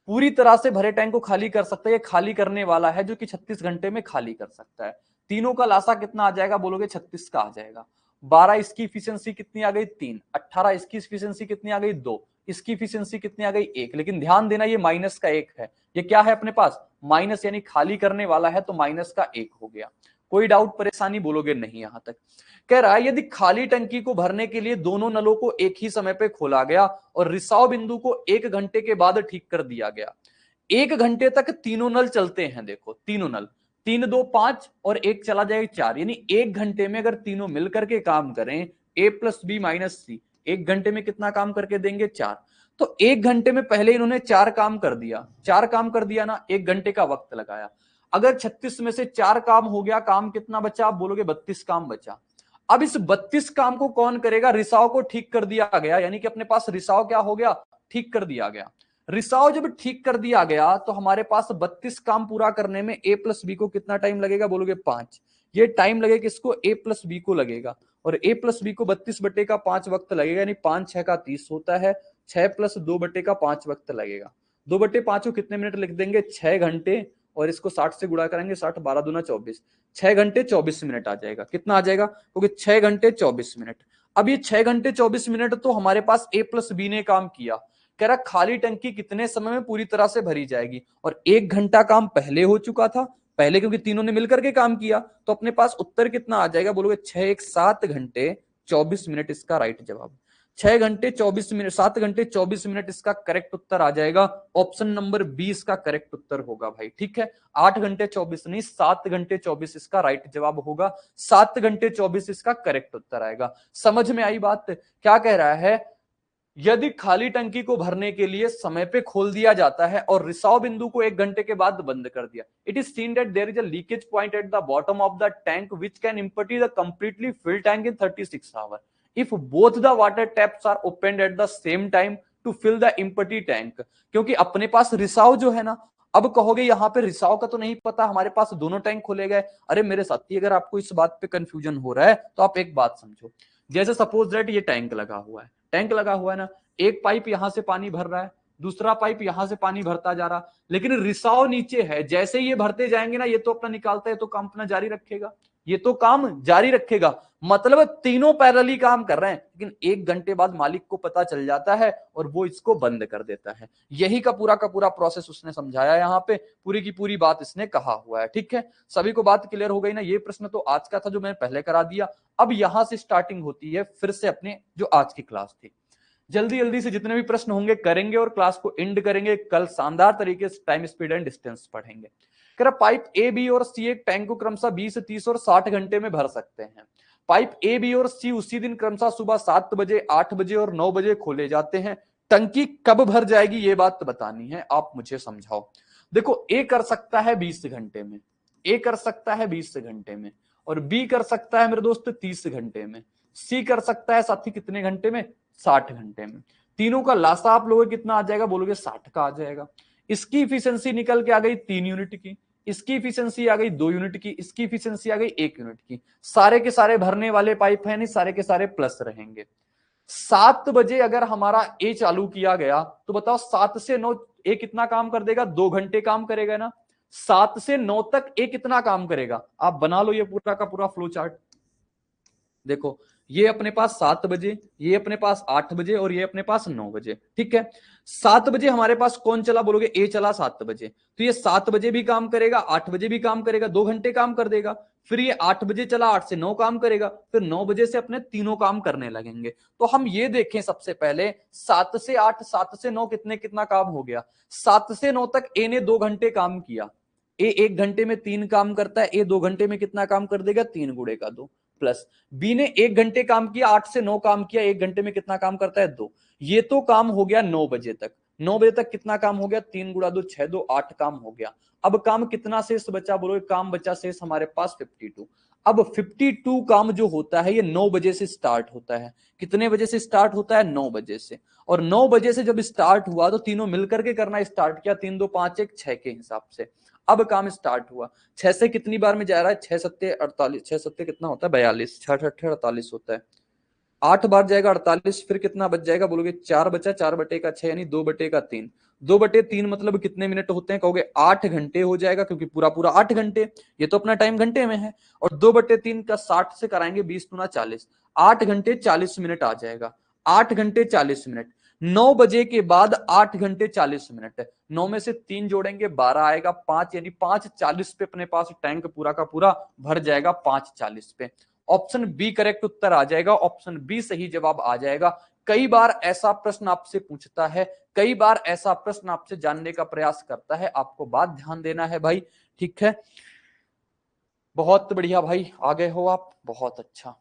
पूरी तरह से भरे टैंक को खाली कर सकता है, ये खाली करने वाला है जो कि 36 घंटे में खाली कर सकता है। तीनों का लासा कितना आ जाएगा बोलोगे, 36 का आ जाएगा। 12 इसकी इफिशियंसी कितनी आ गई, 3। 18 इसकी इफिशियंसी कितनी आ गई, 2। इसकी इफिशियंसी कितनी आ गई, 1। लेकिन ध्यान देना ये माइनस का 1 है, ये क्या है अपने पास, माइनस, यानी खाली करने वाला है तो माइनस का 1 हो गया। कोई डाउट परेशानी बोलोगे नहीं यहां तक। कह रहा है यदि खाली टंकी को भरने के लिए दोनों नलों को एक ही समय पे खोला गया और रिसाव बिंदु को 1 घंटे के बाद ठीक कर दिया गया, 1 घंटे तक तीनों नल चलते हैं। देखो तीनों नल, 3 2 5 और 1 चला जाएगा 4, यानी 1 घंटे में अगर तीनों मिलकर के काम करें, ए प्लस बी माइनस सी, 1 घंटे में कितना काम करके देंगे, 4। तो 1 घंटे में पहले इन्होंने 4 काम कर दिया, 4 काम कर दिया ना, 1 घंटे का वक्त लगाया। अगर 36 में से 4 काम हो गया, काम कितना बचा, आप बोलोगे 32 काम बचा। अब इस 32 काम को कौन करेगा, रिसाव को ठीक कर दिया गया, यानी कि अपने पास रिसाव क्या हो गया, ठीक कर दिया गया। रिसाव जब ठीक कर दिया गया तो हमारे पास 32 काम पूरा करने में ए प्लस बी को कितना टाइम लगेगा बोलोगे, 5। ये टाइम लगेगा किसको, ए प्लस बी को लगेगा, और ए प्लस बी को 32 बटे का 5 वक्त लगेगा, यानी 5 6 का 30 होता है, 6 प्लस 2 बटे का 5 वक्त लगेगा। 2 बटे 5 को कितने मिनट लिख देंगे, 6 घंटे, और इसको 60 से गुणा करेंगे, 60 12 दूना 24, 6 घंटे 24 मिनट आ जाएगा। कितना आ जाएगा, क्योंकि 6 घंटे 24 मिनट। अब ये 6 घंटे 24 मिनट तो हमारे पास ए प्लस बी ने काम किया, कह रहा खाली टंकी कितने समय में पूरी तरह से भरी जाएगी, और 1 घंटा काम पहले हो चुका था, पहले क्योंकि तीनों ने मिलकर के काम किया, तो अपने पास उत्तर कितना आ जाएगा बोलोगे, 6 1 7 घंटे 24 मिनट इसका राइट जवाब। 6 घंटे 24 मिनट, 7 घंटे 24 मिनट इसका करेक्ट उत्तर आ जाएगा। ऑप्शन नंबर 20 का करेक्ट उत्तर होगा भाई, ठीक है। 8 घंटे 24 नहीं, 7 घंटे 24 इसका राइट जवाब होगा। 7 घंटे 24 इसका करेक्ट उत्तर आएगा। समझ में आई बात, क्या कह रहा है, यदि खाली टंकी को भरने के लिए समय पे खोल दिया जाता है और रिसाव बिंदु को 1 घंटे के बाद बंद कर दिया, it is seen that there is a leakage point at the bottom of the tank which can empty the completely fill tank in 36 hour if both the water taps are opened at the same time to fill the empty tank. क्योंकि अपने पास रिसाव जो है ना, अब कहोगे यहां पे रिसाव का तो नहीं पता, हमारे पास दोनों टैंक खोले गए। अरे मेरे साथी, अगर आपको इस बात पे कंफ्यूजन हो रहा है तो आप एक बात समझो। जैसे सपोज दैट ये टैंक लगा हुआ है, टैंक लगा हुआ है ना, एक पाइप यहां से पानी भर रहा है, दूसरा पाइप यहां से पानी भरता जा रहा, लेकिन रिसाव नीचे है। जैसे ये भरते जाएंगे ना, ये तो अपना निकालता है, तो काम अपना जारी रखेगा, ये तो काम जारी रखेगा। मतलब तीनों पैरेलली काम कर रहे हैं, लेकिन 1 घंटे बाद मालिक को पता चल जाता है और वो इसको बंद कर देता है। यही का पूरा प्रोसेस उसने समझाया यहाँ पे, पूरी की पूरी बात इसने कहा हुआ है। ठीक है, सभी को बात क्लियर हो गई ना। ये प्रश्न तो आज का था जो मैंने पहले करा दिया। अब यहां से स्टार्टिंग होती है फिर से अपने जो आज की क्लास थी। जल्दी जल्दी से जितने भी प्रश्न होंगे करेंगे और क्लास को एंड करेंगे। कल शानदार तरीके से टाइम, स्पीड एंड डिस्टेंस पढ़ेंगे। कह रहा पाइप ए, बी और सी एक टैंक को क्रमशः 20, 30 और 60 घंटे में भर सकते हैं। पाइप ए, बी और सी उसी दिन क्रमशः सुबह 7 बजे, 8 बजे और 9 बजे खोले जाते हैं। टंकी कब भर जाएगी ये बात बतानी है, आप मुझे समझाओ। देखो, ए कर सकता है 20 घंटे में, ए कर सकता है 20 घंटे में, और बी कर सकता है मेरे दोस्त 30 घंटे में, सी कर सकता है साथी कितने घंटे में, 60 घंटे में। तीनों का लासा आप लोगों कितना आ जाएगा, बोलोगे 60 का आ जाएगा। इसकी इफिशियंसी निकल के आ गई 3 यूनिट की, इसकी इफिशियंसी आ गई 2 यूनिट की, इसकी इफिशियंसी आ गई 1 यूनिट की। सारे के सारे भरने वाले पाइप है नहीं, सारे के सारे प्लस रहेंगे। 7 बजे अगर हमारा ए चालू किया गया तो बताओ 7 से 9 ए कितना काम कर देगा, 2 घंटे काम करेगा ना। 7 से 9 तक ए कितना काम करेगा, आप बना लो ये पूरा का पूरा फ्लो चार्ट। देखो, ये अपने पास 7 बजे, ये अपने पास 8 बजे और ये अपने पास 9 बजे। ठीक है, 7 बजे हमारे पास कौन चला, बोलोगे ए चला 7 बजे, तो ये 7 बजे भी काम करेगा, 8 बजे भी काम करेगा, 2 घंटे काम कर देगा। फिर ये 8 बजे चला, 8 से 9 काम करेगा, फिर 9 बजे से अपने तीनों काम करने लगेंगे। तो हम ये देखें सबसे पहले 7 से 8, 7 से 9 कितना काम हो गया। 7 से 9 तक ए ने 2 घंटे काम किया। ए 1 घंटे में 3 काम करता है, ए 2 घंटे में कितना काम कर देगा, 3 गुणे का 2। प्लस बी ने 1 घंटे काम किया, 8 से 9 काम किया, 1 घंटे में कितना काम करता है, 2। ये तो काम हो गया 9 बजे तक। 9 बजे तक कितना काम हो गया, 3 गुणा 2 6, 2 8 काम हो गया। अब काम कितना शेष बचा, बोलो काम बचा शेष हमारे पास 52। अब 52 काम जो होता है ये 9 बजे से स्टार्ट होता है। कितने बजे से स्टार्ट होता है, 9 बजे से। और 9 बजे से जब स्टार्ट हुआ तो तीनों मिलकर के करना स्टार्ट किया, 3 2 5 1 6 के हिसाब से। अब काम स्टार्ट हुआ, 6 से कितनी बार में जा रहा है, 6 सत्ते 48, 6 सत्ते कितना होता है 42, 6 अट्ठे 48 होता है। 8 बार जाएगा 48, फिर कितना बच जाएगा, बोलोगे 4 बचा, 4 बटे का 6 यानी 2 बटे का 3। 2 बटे 3 मतलब कितने मिनट होते हैं, कहोगे 8 घंटे हो जाएगा, क्योंकि पूरा पूरा 8 घंटे, ये तो अपना टाइम घंटे में है। और 2 बटे 3 का 60 से कराएंगे 20 गुना 40, 8 घंटे 40 मिनट आ जाएगा। 8 घंटे 40 मिनट। 9 बजे के बाद 8 घंटे 40 मिनट है। 9 में से 3 जोड़ेंगे 12 आएगा, 5 यानी 5:40 पे अपने पास टैंक पूरा का पूरा भर जाएगा, 5:40 पे। ऑप्शन बी करेक्ट उत्तर आ जाएगा, ऑप्शन बी सही जवाब आ जाएगा। कई बार ऐसा प्रश्न आपसे पूछता है, कई बार ऐसा प्रश्न आपसे जानने का प्रयास करता है, आपको बात ध्यान देना है भाई। ठीक है, बहुत बढ़िया भाई, आ गए हो आप, बहुत अच्छा।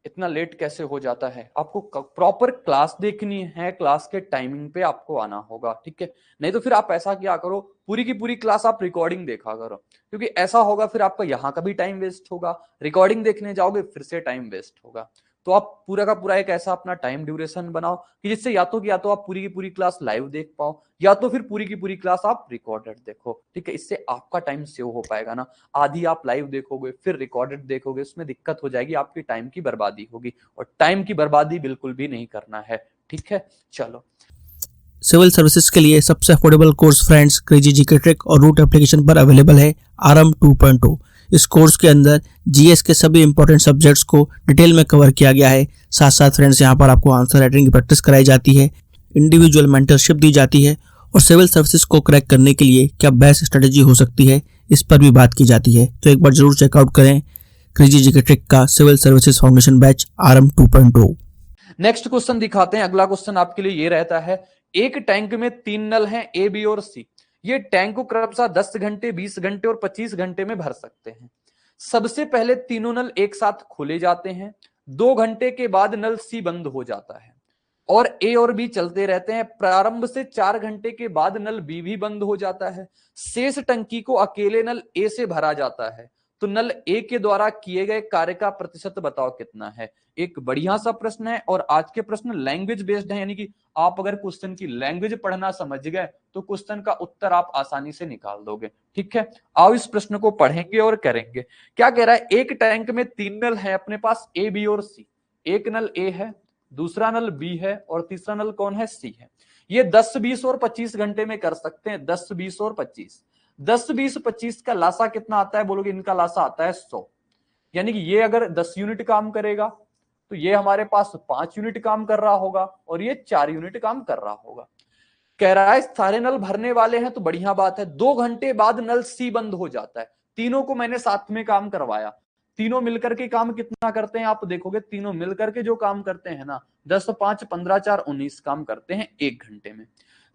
इतना लेट कैसे हो जाता है, आपको प्रॉपर क्लास देखनी है, क्लास के टाइमिंग पे आपको आना होगा। ठीक है, नहीं तो फिर आप ऐसा क्या करो, पूरी की पूरी क्लास आप रिकॉर्डिंग देखा करो, क्योंकि ऐसा होगा फिर आपका यहाँ का भी टाइम वेस्ट होगा, रिकॉर्डिंग देखने जाओगे फिर से टाइम वेस्ट होगा। तो आप पूरा का पूरा एक ऐसा अपना टाइम ड्यूरेशन बनाओ कि जिससे या तो आप पूरी की पूरी क्लास लाइव देख पाओ, या तो फिर पूरी की पूरी क्लास आप रिकॉर्डेड देखो। ठीक है, इससे आपका टाइम सेव हो पाएगा ना। आधी आप लाइव देखोगे फिर रिकॉर्डेड देखोगे, उसमें दिक्कत हो जाएगी, आपकी टाइम की बर्बादी होगी, और टाइम की बर्बादी बिल्कुल भी नहीं करना है। ठीक है, चलो। सिविल सर्विसेज के लिए सबसे affordable course friends crazy GK trick और रूट एप्लीकेशन पर अवेलेबल है आरएम 2.0। इस कोर्स के अंदर जीएस के सभी इंपॉर्टेंट सब्जेक्ट्स को डिटेल में कवर किया गया है। साथ साथ फ्रेंड्स यहाँ पर आपको आंसर राइटिंग की प्रैक्टिस कराई जाती है, इंडिविजुअल मेंटरशिप दी जाती है, और सिविल सर्विसेज को क्रैक करने के लिए क्या बेस्ट स्ट्रेटेजी हो सकती है इस पर भी बात की जाती है। तो एक बार जरूर चेकआउट करें क्रेजी जीके ट्रिक का civil services foundation batch RM 2.0। Next question दिखाते हैं। अगला क्वेश्चन आपके लिए ये रहता है, एक टैंक में 3 नल हैं ए, बी और सी। ये टैंक को क्रमशः 10 घंटे, 20 घंटे और 25 घंटे में भर सकते हैं। सबसे पहले तीनों नल एक साथ खोले जाते हैं, 2 घंटे के बाद नल सी बंद हो जाता है। और ए और बी चलते रहते हैं। प्रारंभ से 4 घंटे के बाद नल बी भी बंद हो जाता है। शेष टंकी को अकेले नल ए से भरा जाता है। तो नल ए के द्वारा किए गए कार्य का प्रतिशत बताओ कितना है। एक बढ़िया सा प्रश्न है और आज के प्रश्न लैंग्वेज बेस्ड है, यानी कि आप अगर क्वेश्चन की लैंग्वेज पढ़ना समझ गए तो क्वेश्चन का उत्तर आप आसानी से निकाल दोगे। ठीक है, आओ इस प्रश्न को पढ़ेंगे और करेंगे। क्या कह रहा है, एक टैंक में 3 नल है अपने पास, ए बी और सी। एक नल ए है, दूसरा नल बी है और तीसरा नल कौन है, सी है। ये 10, 20 और 25 घंटे में कर सकते हैं। 10, 20 और 25। 10, 20, 25 का लासा कितना आता है बोलोगे, इनका लासा आता है 100। यानी कि ये अगर 10 यूनिट काम करेगा तो ये हमारे पास 5 यूनिट काम कर रहा होगा और ये 4 यूनिट काम कर रहा होगा। कह रहा है सारे नल भरने वाले हैं तो बढ़िया बात है। 2 घंटे बाद नल सी बंद हो जाता है। तीनों को मैंने साथ में काम करवाया। तीनों मिलकर के काम कितना करते हैं आप देखोगे, तीनों मिलकर के जो काम करते हैं ना, 10, 5, 15, 4, 19 काम करते हैं 1 घंटे में।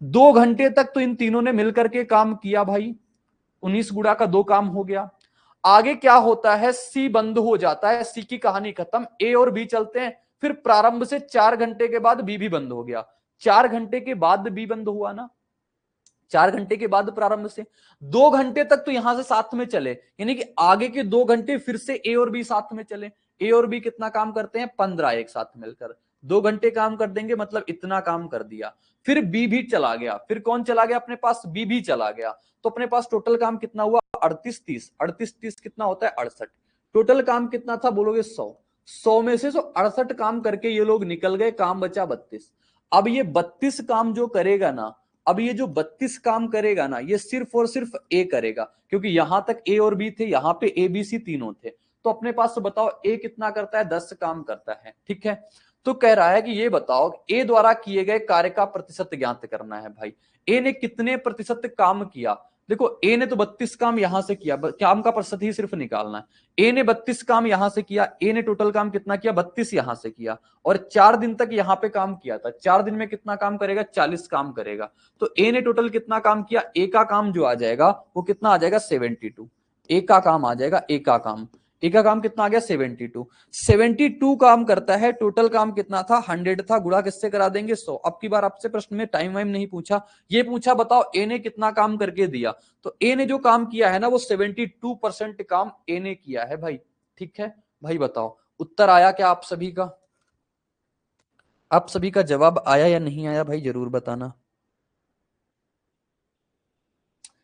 2 घंटे तक तो इन तीनों ने मिलकर के काम किया भाई, 19 गुणा का 2 काम हो गया। आगे क्या होता है, सी बंद हो जाता है, सी की कहानी खत्म। ए और बी चलते हैं, फिर प्रारंभ से 4 घंटे के बाद बी भी बंद हो गया। 4 घंटे के बाद बी बंद हुआ ना, 4 घंटे के बाद प्रारंभ से 2 घंटे तक तो यहां से साथ में चले, यानी कि आगे के 2 घंटे फिर से ए और बी साथ में चले। ए और बी कितना काम करते हैं, 15 एक साथ मिलकर। 2 घंटे काम कर देंगे, मतलब इतना काम कर दिया। फिर बी भी चला गया, फिर कौन चला गया अपने पास, बी भी चला गया। तो अपने पास टोटल काम कितना हुआ, 38, 30। 38, 30 कितना होता है, 68। टोटल काम कितना था बोलोगे, 100। 100 में से 68 काम करके ये लोग निकल गए, काम बचा 32। अब ये 32 काम जो करेगा ना, अब ये जो 32 काम करेगा ना, ये सिर्फ और सिर्फ ए करेगा, क्योंकि यहां तक ए और बी थे, यहां पे ए बी सी तीनों थे। तो अपने पास तो बताओ ए कितना करता है, 10 काम करता है। ठीक है, तो कह रहा है कि ये बताओ ए द्वारा किए गए कार्य का प्रतिशत ज्ञात करना है। भाई ए ने कितने प्रतिशत काम किया, देखो ए ने तो 32 काम यहां से किया, काम का प्रतिशत ही सिर्फ निकालना है। ए ने 32 काम यहां से किया, ए ने टोटल काम कितना किया, 32 यहां से किया, और 4 दिन तक यहां पे काम किया था। 4 दिन में कितना काम करेगा, 40 काम करेगा। तो ए ने टोटल कितना काम किया, ए का काम जो आ जाएगा वो कितना आ जाएगा, 72। ए का काम आ जाएगा, ए का काम, ए का काम कितना आ गया, 72। 72 काम करता है। टोटल काम कितना था, 100 था, गुणा किससे करा देंगे, 100। अब की बार आपसे प्रश्न में टाइम वाइम नहीं पूछा, ये पूछा बताओ ए ने कितना काम करके दिया। तो ए ने जो काम किया है ना, वो 72% काम ए ने किया है भाई। ठीक है भाई, बताओ उत्तर आया क्या आप सभी का, आप सभी का जवाब आया या नहीं आया भाई, जरूर बताना।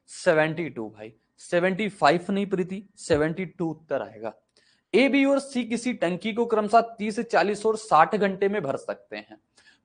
72 भाई, 75 नहीं प्रीति, 72 उत्तर आएगा। ए बी और सी किसी टंकी को क्रमशः 30, 40 और 60 घंटे में भर सकते हैं।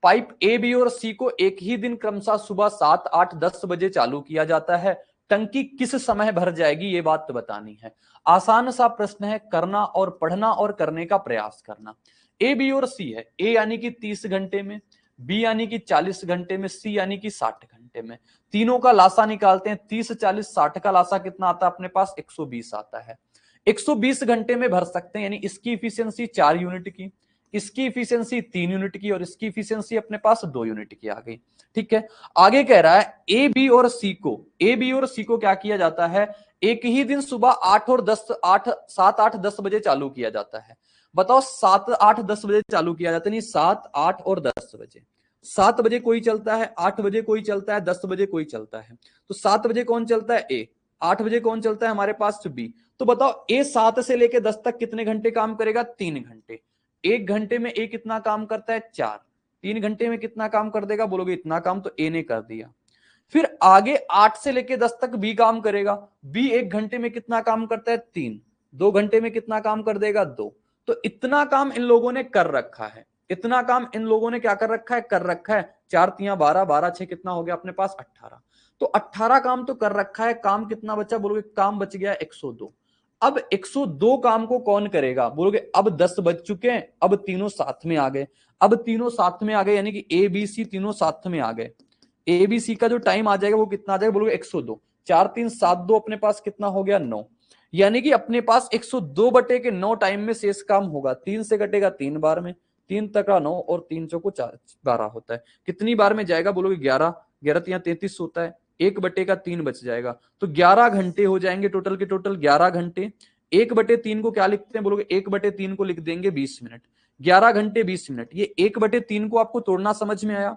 पाइप ए बी और सी को एक ही दिन क्रमशः सुबह 7, 8, 10 बजे चालू किया जाता है। टंकी किस समय भर जाएगी, ये बात बतानी है। आसान सा प्रश्न है, करना और पढ़ना और करने का प्रयास करना। ए बी और सी है, ए यानी कि 30 घंटे में, बी यानी कि 40 घंटे में, सी यानी कि 60 घंटे में। तीनों का लासा निकालते हैं, 30, 40, 60 का लासा कितना आता है अपने पास, 120 आता है। 120 घंटे में भर सकते हैं, यानी इसकी इफिशियंसी 4 यूनिट की, इसकी इफिशियंसी 3 यूनिट की, और इसकी इफिशियंसी अपने पास 2 यूनिट की आ गई। ठीक है, आगे कह रहा है ए बी और सी को, ए बी और सी को क्या किया जाता है, एक ही दिन सुबह 8 और 10, 8, 7, 8, 10 बजे चालू किया जाता है। बताओ 7, 8, 10 बजे चालू किया जाता है, नहीं 7, 8 और 10 बजे। 7 बजे कोई चलता है, 8 बजे कोई चलता है, 10 बजे कोई चलता है। तो 7 बजे कौन चलता है, ए। 8 बजे कौन चलता है हमारे पास, बी। तो बताओ ए 7 से लेके 10 तक कितने घंटे काम करेगा, 3 घंटे। 1 घंटे में ए कितना काम करता है, 4। 3 घंटे में कितना काम कर देगा बोलोगे, इतना काम तो ए ने कर दिया। फिर आगे 8 से लेके 10 तक बी काम करेगा। बी 1 घंटे में कितना काम करता है, 3। 2 घंटे में कितना काम कर देगा, 2। तो इतना काम इन लोगों ने कर रखा है, इतना काम इन लोगों ने क्या कर रखा है, कर रखा है। 4 तियां 12, 12 6 कितना हो गया अपने पास, 18। तो 18 काम तो कर रखा है, काम कितना बचा बोलोगे, काम बच गया 102। अब 102 काम को कौन करेगा बोलोगे, अब 10 बज चुके हैं, अब तीनों साथ में आ गए, अब तीनों साथ में आ गए, यानी कि ए बी सी तीनों साथ में आ गए। ए बी सी का जो टाइम आ जाएगा वो कितना आ जाएगा बोलोगे, 102। 4, 3, 7, 2 अपने पास कितना हो गया, 9। यानी कि अपने पास 102 बटे के 9 टाइम में शेष काम होगा। 3 से कटेगा 3 बार में, 3 तक का 9 और 3 चौको 12 होता है। कितनी बार में जाएगा बोलोगे, 11। 11 यहाँ 33 होता है, 1 बटे का 3 बच जाएगा। तो 11 घंटे हो जाएंगे टोटल के टोटल, 11 घंटे। 1 बटे 3 को क्या लिखते हैं बोलोगे, 1 बटे 3 को लिख देंगे 20 मिनट। 11 घंटे 20 मिनट, ये 1/3 को आपको तोड़ना समझ में आया।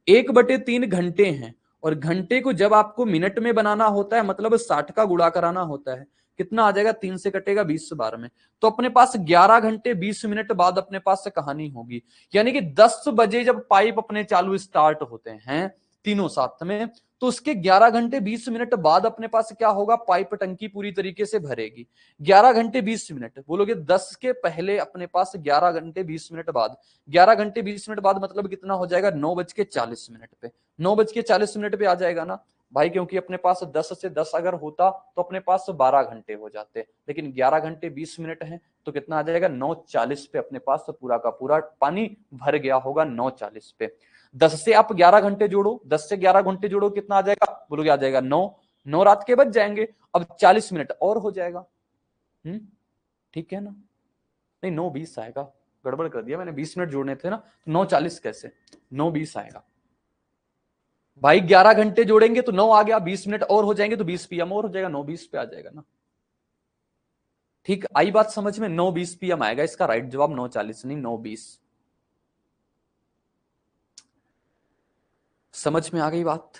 1/3 घंटे हैं, और घंटे को जब आपको मिनट में बनाना होता है मतलब 60 का गुणा कराना होता है, कितना आ जाएगा, 3 से कटेगा 20 से 12 में, तो अपने पास 11 घंटे 20 मिनट बाद अपने पास से कहानी होगी। यानी कि 10 बजे जब पाइप अपने चालू स्टार्ट होते हैं तीनों साथ में, तो उसके 11 घंटे 20 मिनट बाद अपने पास क्या होगा, पाइप टंकी पूरी तरीके से भरेगी। 11 घंटे 20 मिनट बोलोगे, 10 के पहले अपने पास 11 घंटे 20 मिनट बाद, 11 घंटे 20 मिनट बाद मतलब कितना हो जाएगा, 9:40 पे, 9:40 पे आ जाएगा ना भाई, क्योंकि अपने पास 10 से 10 अगर होता तो अपने पास 12 घंटे हो जाते, लेकिन 11 घंटे 20 मिनट है तो कितना आ जाएगा, 9:40 पे अपने पास पूरा का पूरा पानी भर गया होगा। 9:40 पे 10 से आप 11 घंटे जोड़ो, 10 से 11 घंटे जोड़ो, कितना आ जाएगा, बोलोगे आ जाएगा 9, 9 रात के बच जाएंगे, अब 40 मिनट और हो जाएगा। ठीक है ना, नहीं 9:20 आएगा, गड़बड़ कर दिया मैंने, 20 मिनट जोड़ने थे ना, 9:40 कैसे, 9:20 आएगा भाई। 11 घंटे जोड़ेंगे तो 9 आ गया, 20 मिनट और हो जाएंगे तो 20 PM और हो जाएगा, 9:20 पे आ जाएगा ना। ठीक आई बात समझ में, 9:20 PM आएगा इसका राइट जवाब, 9:40 नहीं 9:20। समझ में आ गई बात।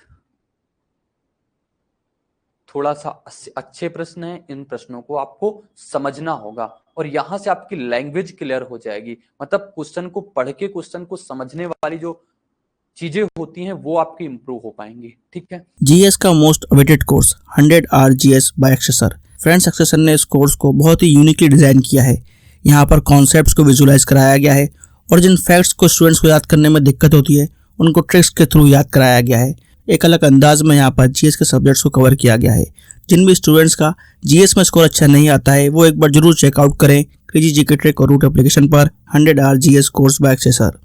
थोड़ा सा अच्छे प्रश्न है, इन प्रश्नों को आपको समझना होगा और यहां से आपकी लैंग्वेज क्लियर हो जाएगी, मतलब क्वेश्चन को पढ़ के क्वेश्चन को समझने वाली जो चीजें होती हैं वो आपकी इंप्रूव हो पाएंगी। ठीक है, जीएस का most awaited course 100 hour GS by Accessor. Friends, Accessor ने इस कोर्स को बहुत ही यूनिकली डिजाइन किया है। यहाँ पर कॉन्सेप्ट्स को विजुलाइज कराया गया है और जिन फैक्ट्स को स्टूडेंट्स को याद करने में दिक्कत होती है उनको ट्रिक्स के थ्रू याद कराया गया है। एक अलग अंदाज में यहाँ पर जीएस के सब्जेक्ट्स को कवर किया गया है। जिन भी स्टूडेंट्स का जीएस में स्कोर अच्छा नहीं आता है वो एक बार जरूर चेकआउट करें क्रेजी जीके ट्रिक और रूट एप्लीकेशन पर 100 आवर जीएस कोर्स बाय एक्सेसर।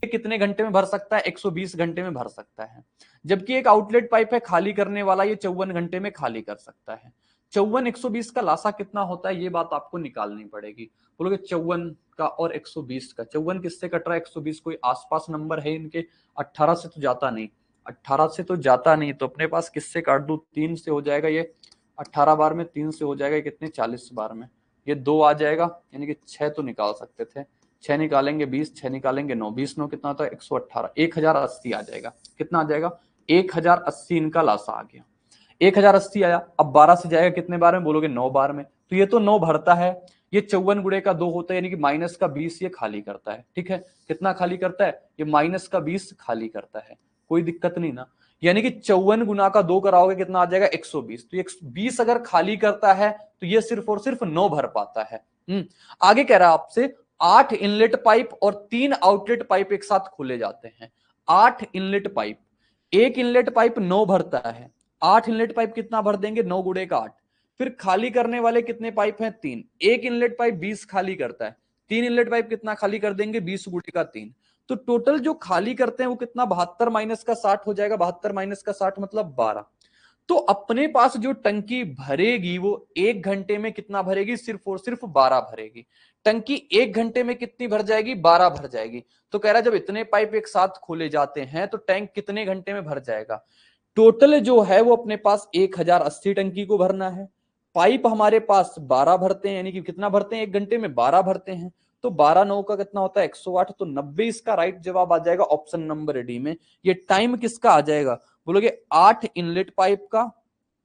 कितने घंटे में भर सकता है, 120 घंटे में भर सकता है। जबकि एक आउटलेट पाइप है खाली करने वाला, ये 54 घंटे में खाली कर सकता है। 54 120 का लासा कितना होता है ये बात आपको निकालनी पड़ेगी। बोलोगे 54 का और 120 का, 54 किससे कट रहा है, 120 कोई आसपास नंबर है इनके, 18 से तो जाता नहीं, 18 से तो जाता नहीं, तो अपने पास किससे काट दू, 3 से हो जाएगा ये, 18 बार में 3 से हो जाएगा कितने, 40 बार में ये 2 आ जाएगा, यानी कि 6 तो निकाल सकते थे, 6 निकालेंगे 20, 6 निकालेंगे 9, 20 9 कितना होता है, 118, 1080 आ जाएगा। कितना आ जाएगा, 1080 इनका लासा आ गया, 1080 आया। अब 12 से जाएगा कितने बार में, बोलोगे 9 बार में, तो ये तो 9 भरता है, ये 54 गुणे का 2 होता है, यानी कि माइनस का 20 ये खाली करता है। ठीक है, कितना खाली करता है, ये माइनस का 20 खाली करता है, कोई दिक्कत नहीं ना। यानी कि 54 गुना का 2 कराओगे कितना आ जाएगा, 120, तो 120 अगर खाली करता है तो ये सिर्फ और सिर्फ 9 भर पाता है। आगे कह रहा है आपसे 8 इनलेट पाइप और 3 आउटलेट पाइप एक साथ खोले जाते हैं। 8 इनलेट पाइप, एक इनलेट पाइप 9 भरता है, 8 इनलेट पाइप कितना भर देंगे, 9 गुणे का 8। फिर खाली करने वाले कितने पाइप हैं, 3, एक इनलेट पाइप 20 खाली करता है, 3 इनलेट पाइप कितना खाली कर देंगे, 20 गुणे का 3। तो टोटल जो खाली करते हैं वो कितना, 72 माइनस का 60 हो जाएगा, 72 माइनस का 60 मतलब 12। तो अपने पास जो टंकी भरेगी वो 1 घंटे में कितना भरेगी, सिर्फ और सिर्फ 12 भरेगी। टंकी 1 घंटे में कितनी भर जाएगी, 12 भर जाएगी। तो कह रहा है जब इतने पाइप एक साथ खोले जाते हैं तो टैंक कितने घंटे में भर जाएगा। टोटल जो है वो अपने पास 1080 टंकी को भरना है, पाइप हमारे पास 12 भरते हैं, यानी कि कितना भरते हैं, 1 घंटे में 12 भरते हैं, तो 12 9 का कितना होता है, 108, तो 90 इसका राइट जवाब आ जाएगा ऑप्शन नंबर डी में। ये टाइम किसका आ जाएगा, बोलोगे 8 इनलेट पाइप का,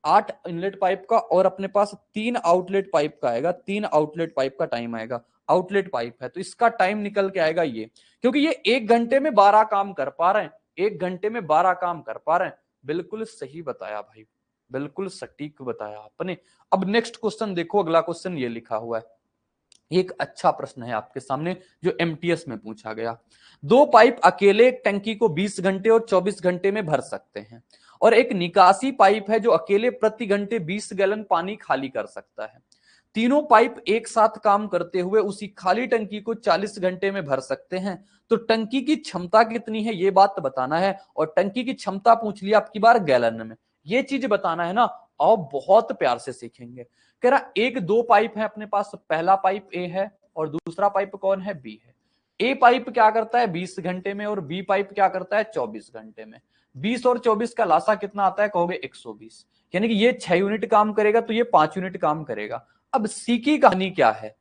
8 इनलेट पाइप का, और अपने पास 3 आउटलेट पाइप का आएगा, 3 आउटलेट पाइप का टाइम आएगा। आउटलेट पाइप है तो इसका टाइम निकल के आएगा ये, क्योंकि ये 1 घंटे में 12 काम कर पा रहे हैं, 1 घंटे में 12 काम कर पा रहे हैं। बिल्कुल सही बताया भाई, बिल्कुल सटीक बताया आपने। अब नेक्स्ट क्वेश्चन देखो, अगला क्वेश्चन ये लिखा हुआ है, एक अच्छा प्रश्न है आपके सामने जो एमटीएस में पूछा गया। 2 पाइप अकेले एक टंकी को 20 घंटे और 24 घंटे में भर सकते हैं, और एक निकासी पाइप है जो अकेले प्रति घंटे 20 गैलन पानी खाली कर सकता है। तीनों पाइप एक साथ काम करते हुए उसी खाली टंकी को 40 घंटे में भर सकते हैं, तो टंकी की क्षमता कितनी है ये बात बताना है, और टंकी की क्षमता पूछ लिया आपकी बार गैलन में, ये चीज बताना है ना। और बहुत प्यार से सीखेंगे। कह रहा 1 2 पाइप है अपने पास, पहला पाइप ए है और दूसरा पाइप कौन है, बी है। ए पाइप क्या करता है 20 घंटे में और बी पाइप क्या करता है 24 घंटे में। 20 और 24 का लासा कितना आता है, कहोगे 120, यानी कि ये 6 यूनिट काम करेगा तो ये 5 यूनिट काम करेगा। अब सी की कहानी क्या है,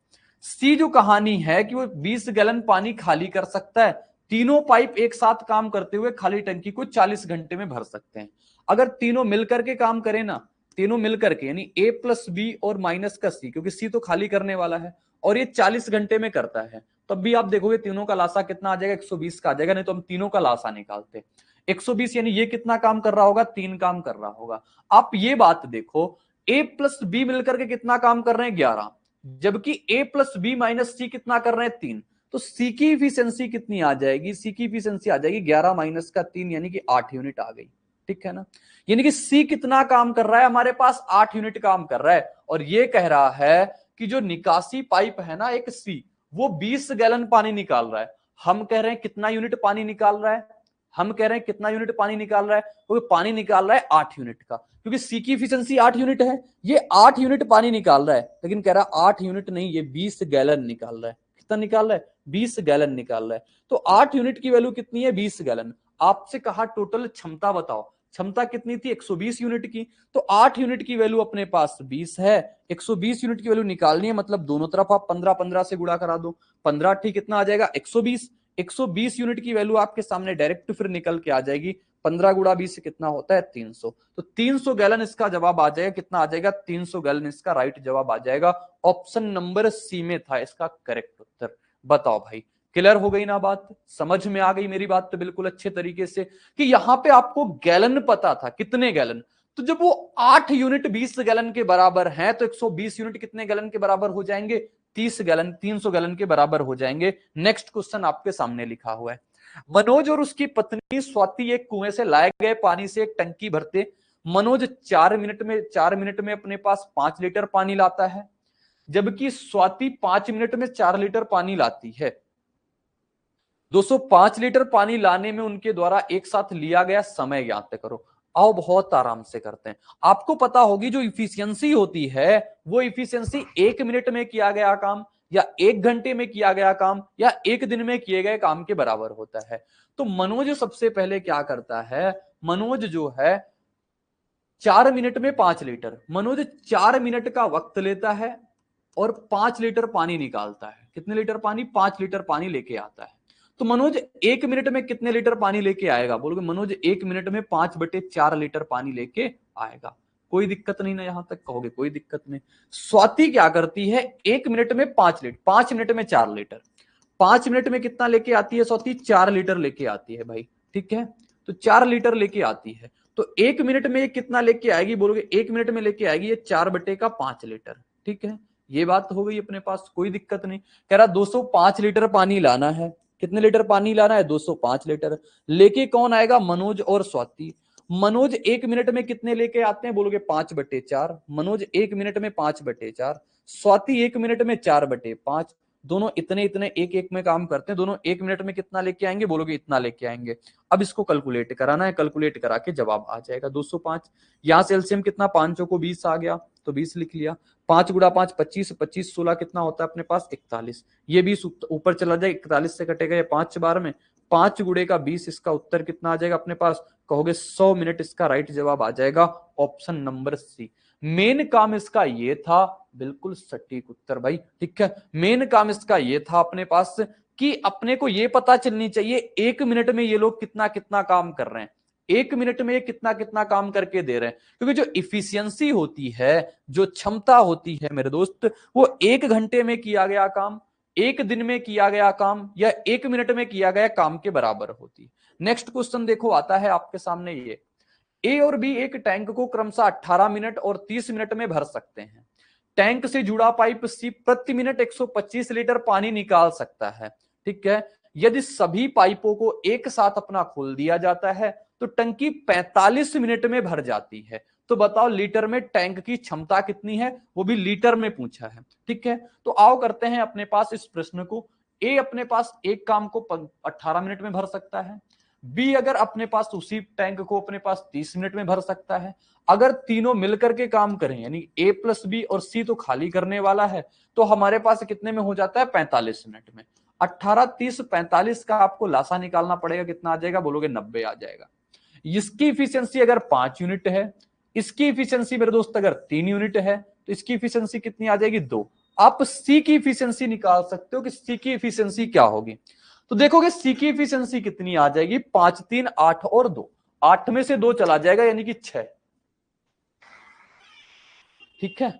सी जो कहानी है कि वो 20 गैलन पानी खाली कर सकता है, तीनों पाइप एक साथ काम करते हुए खाली टंकी को 40 घंटे में भर सकते हैं। अगर तीनों मिलकर के काम करें ना, तीनों मिलकर के, यानी ए प्लस बी और माइनस का सी, क्योंकि सी तो खाली करने वाला है और ये 40 घंटे में करता है, तब भी आप देखोगे तीनों का लासा कितना आ जाएगा, 120 का आ जाएगा। नहीं तो हम तीनों का लासा निकालते 120, यानी ये कितना काम कर रहा होगा, 3 काम कर रहा होगा। आप ये बात देखो, ए प्लस बी मिलकर के कितना काम कर रहे हैं, 11, जबकि ए प्लस बी माइनस सी कितना कर रहे हैं, 3। तो सी की इफिशियंसी कितनी आ जाएगी, सी की इफिशियंसी आ जाएगी 11 माइनस का 3, यानी कि 8 यूनिट आ गई। ठीक है ना, यानी कि सी कितना काम कर रहा है, हमारे पास 8 यूनिट काम कर रहा है। और ये कह रहा है कि जो निकासी पाइप है ना एक सी, वो 20 गैलन पानी निकाल रहा है। हम कह रहे हैं कितना यूनिट पानी निकाल रहा है, हम कह रहे हैं कितना यूनिट पानी निकाल रहा है, क्योंकि पानी निकाल रहा है 8 यूनिट का, क्योंकि सी की इफिशियंसी 8 यूनिट है, ये 8 यूनिट पानी निकाल रहा है। लेकिन कह रहा है 8 यूनिट नहीं, ये 20 गैलन निकाल रहा है। कितना निकाल रहा है, 20 गैलन निकाल रहा है। तो 8 यूनिट की वैल्यू कितनी है, 20 गैलन। आपसे कहा टोटल क्षमता बताओ, क्षमता कितनी थी, 120 यूनिट की। तो 8 यूनिट की वैल्यू अपने पास 20 है, 120 यूनिट की वैल्यू निकालनी है, मतलब दोनों तरफ आप 15-15 से गुणा करा दो, 15 ठीक कितना आ जाएगा, 120। 120 यूनिट की वैल्यू आपके सामने डायरेक्ट फिर निकल के आ जाएगी, 15 गुणा 20 से कितना होता है, 300। तो 300 गैलन इसका जवाब आ जाएगा, कितना आ जाएगा, 300 गैलन इसका राइट जवाब आ जाएगा। ऑप्शन नंबर सी में था इसका करेक्ट उत्तर। बताओ भाई, क्लियर हो गई ना बात, समझ में आ गई मेरी बात तो बिल्कुल अच्छे तरीके से, कि यहां पे आपको गैलन पता था, कितने गैलन। तो जब वो 8 यूनिट 20 गैलन के बराबर हैं, तो 120 यूनिट कितने गैलन के बराबर हो जाएंगे, 30 गैलन, 300 गैलन के बराबर हो जाएंगे। नेक्स्ट क्वेश्चन आपके सामने लिखा हुआ है, मनोज और उसकी पत्नी स्वाति एक कुएं से लाए गए पानी से एक टंकी भरते। मनोज 4 मिनट में अपने पास 5 लीटर पानी लाता है, जबकि स्वाति 5 मिनट में 4 लीटर पानी लाती है। 205 लीटर पानी लाने में उनके द्वारा एक साथ लिया गया समय ज्ञात करो। आओ बहुत आराम से करते हैं। आपको पता होगी जो इफिशियंसी होती है, वो इफिशियंसी 1 मिनट में किया गया काम या 1 घंटे में किया गया काम या 1 दिन में किए गए काम के बराबर होता है। तो मनोज सबसे पहले क्या करता है, मनोज जो है 4 मिनट में 5 लीटर, मनोज 4 मिनट का वक्त लेता है और 5 लीटर पानी निकालता है। कितने लीटर पानी, 5 लीटर पानी लेके आता है। तो मनोज 1 मिनट में कितने लीटर पानी लेके आएगा, बोलोगे मनोज 1 मिनट में 5/4 लीटर पानी लेके आएगा। कोई दिक्कत नहीं ना, यहां तक कहोगे कोई दिक्कत नहीं। स्वाति क्या करती है, 1 मिनट में 5 लीटर, 5 मिनट में 4 लीटर, 5 मिनट में कितना लेके आती है स्वाति, 4 लीटर लेके आती है भाई। ठीक है, तो 4 लीटर लेके आती है। तो 1 मिनट में ये कितना लेके आएगी, बोलोगे 1 मिनट में लेके आएगी ये 4/5 लीटर। ठीक है, ये बात हो गई अपने पास, कोई दिक्कत नहीं। कह रहा 205 लीटर पानी लाना है, कितने लीटर पानी लाना है, 205 लीटर। लेके कौन आएगा, मनोज और स्वाति। मनोज 1 मिनट में कितने लेके आते हैं, बोलोगे 5/4। मनोज 1 मिनट में 5/4, स्वाति 1 मिनट में 4/5। दोनों इतने इतने एक एक में काम करते हैं, दोनों 1 मिनट में कितना लेके आएंगे, बोलोगे इतना लेके आएंगे। अब इसको कैलकुलेट कराना है, कैलकुलेट करा के जवाब आ जाएगा 205। यहां से एलसीएम कितना, 5 को 20 आ गया, तो 20 लिख लिया। 5 गुणा 5 25, 25 16 कितना होता है अपने पास, 41। ये 20 ऊपर चला जाए, 41 से कटेगा ये 5 बार में, 5 गुणे का 20, इसका उत्तर कितना आ जाएगा अपने पास, कहोगे 100 मिनट। इसका राइट जवाब आ जाएगा ऑप्शन नंबर सी। मेन काम इसका ये था, बिल्कुल सटीक उत्तर भाई। ठीक है, मेन काम इसका ये था अपने पास कि अपने को ये पता चलनी चाहिए 1 मिनट में ये लोग कितना कितना काम कर रहे हैं, 1 मिनट में ये कितना कितना काम करके दे रहे हैं। क्योंकि जो इफिशियंसी होती है, जो क्षमता होती है मेरे दोस्त, वो 1 घंटे में किया गया काम, 1 दिन में किया गया काम या 1 मिनट में किया गया काम के बराबर होती है। नेक्स्ट क्वेश्चन देखो आता है आपके सामने, ये ए और बी एक टैंक को क्रमशः 18 मिनट और 30 मिनट में भर सकते हैं। टैंक से जुड़ा पाइप सी प्रति मिनट 125 लीटर पानी निकाल सकता है। ठीक है, यदि सभी पाइपों को एक साथ अपना खोल दिया जाता है तो टंकी 45 मिनट में भर जाती है। तो बताओ लीटर में टैंक की क्षमता कितनी है, वो भी लीटर में पूछा है। ठीक है, तो आओ करते हैं अपने पास इस प्रश्न को। ए अपने पास एक काम को 18 मिनट में भर सकता है, बी अगर अपने पास उसी टैंक को अपने पास 30 मिनट में भर सकता है। अगर तीनों मिलकर के काम करें, यानी ए प्लस बी और सी तो खाली करने वाला है, तो हमारे पास कितने में हो जाता है, 45 मिनट में। 18 30 45 का आपको लासा निकालना पड़ेगा, कितना आ जाएगा, बोलोगे 90 आ जाएगा। इसकी इफिशियंसी अगर 5 यूनिट है, इसकी इफिशियंसी मेरे दोस्त अगर 3 यूनिट है, तो इसकी इफिशियंसी कितनी आ जाएगी, 2। आप सी की इफिशियंसी निकाल सकते हो कि सी की इफिशियंसी क्या होगी। तो देखोगे सी की इफिशियंसी कितनी आ जाएगी, 5 3 8 और 2, 8 में से 2 चला जाएगा यानी कि 6। ठीक है,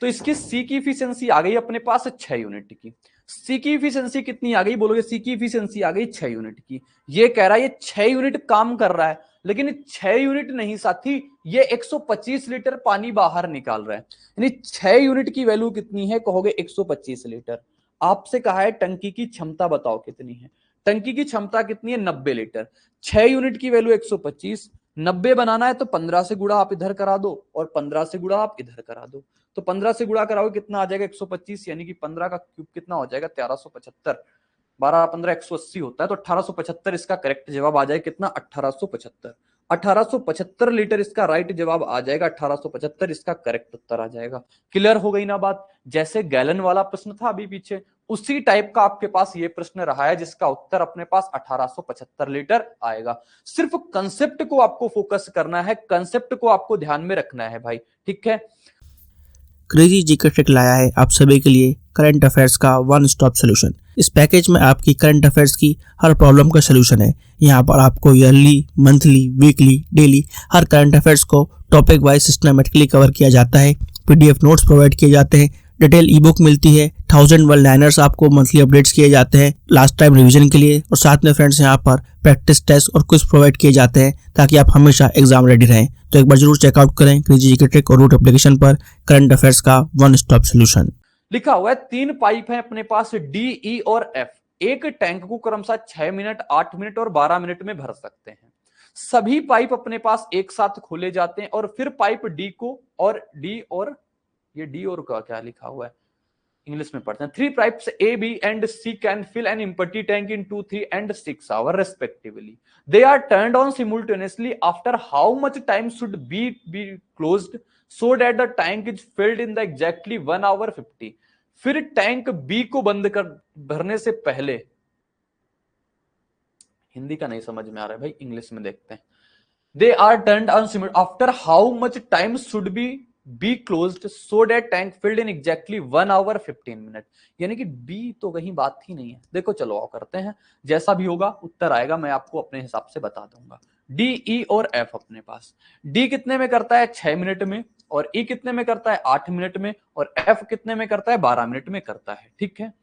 तो इसकी सी की इफिशियंसी आ गई अपने पास 6 यूनिट की। सी की इफिशियंसी कितनी आ गई बोलोगे, सी की इफिशियंसी आ गई 6 यूनिट की। ये कह रहा है ये 6 यूनिट काम कर रहा है, लेकिन 6 यूनिट नहीं साथी, ये 125 लीटर पानी बाहर निकाल रहा है। यानी 6 यूनिट की वैल्यू कितनी है, कहोगे 125 लीटर। आपसे कहा है टंकी की क्षमता बताओ कितनी है, टंकी की क्षमता कितनी है, 90 लीटर। 6 यूनिट की वैल्यू 125, 90 बनाना है तो 15 से गुणा आप इधर करा दो और 15 से गुणा आप इधर करा दो। तो 15 से गुणा कराओगे कितना आ जाएगा, 125, यानी कि 15 का क्यूब कितना हो जाएगा, 1375। 12 15 180 होता है, तो 1875 इसका करेक्ट जवाब आ जाएगा कितना, 1875। 1875 लीटर इसका राइट जवाब आ जाएगा, 1875 इसका करेक्ट उत्तर आ जाएगा। क्लियर हो गई ना बात। जैसे गैलन वाला प्रश्न था अभी पीछे, उसी टाइप का आपके पास ये प्रश्न रहा है जिसका उत्तर अपने पास 1875 लीटर आएगा। सिर्फ कंसेप्ट को आपको फोकस करना है, कंसेप्ट को आपको ध्यान में रखना है भाई। ठीक है, क्रेजी जीके ट्रिक लाया है आप सभी के लिए करंट अफेयर्स का वन स्टॉप सोल्यूशन। इस पैकेज में आपकी करंट अफेयर्स की हर प्रॉब्लम का सोल्यूशन है। यहाँ पर आपको ईयरली, मंथली, वीकली, डेली हर करंट अफेयर्स को टॉपिक वाइज सिस्टमेटिकली कवर किया जाता है। पीडीएफ नोट्स प्रोवाइड किए जाते हैं, डिटेल ई बुक मिलती है, 1000 वर्ड लाइनर्स आपको मंथली अपडेट्स किए जाते हैं लास्ट टाइम रिवीजन के लिए, और साथ में फ्रेंड्स यहाँ पर प्रैक्टिस टेस्ट और क्विज प्रोवाइड किए जाते हैं ताकि आप हमेशा एग्जाम रेडी रहें। तो एक बार जरूर चेकआउट करें क्रेजी जीके ट्रिक और रूट एप्लीकेशन पर करंट अफेयर्स का वन स्टॉप सोल्यूशन। लिखा हुआ है 3 पाइप है अपने पास डी, ई और एफ। एक टैंक को क्रमशः 6 मिनट, 8 मिनट और 12 मिनट में भर सकते हैं। सभी पाइप अपने पास एक साथ खोले जाते हैं और फिर पाइप डी को और डी और ये डी और का क्या लिखा हुआ है, इंग्लिश में पढ़ते हैं। 3 pipes A, B and C can fill an empty tank in 2, 3 and 6 hours respectively. They are turned on simultaneously. After how much time should B be closed so that the tank is filled in the exactly 1 hour 50? फिर tank B को बंद कर भरने से पहले, हिंदी का नहीं समझ में आ रहा है भाई, इंग्लिश में देखते हैं। They are turned on simultaneously. After how much time should be closed so that tank filled in exactly 1 hour 15 minutes? यानी कि B तो कहीं बात ही नहीं है। देखो चलो आओ करते हैं, जैसा भी होगा उत्तर आएगा, मैं आपको अपने हिसाब से बता दूंगा। D, E और F अपने पास, D कितने में करता है 6 मिनट में, और E कितने में करता है 8 मिनट में, और F कितने में करता है 12 मिनट में करता है। ठीक है,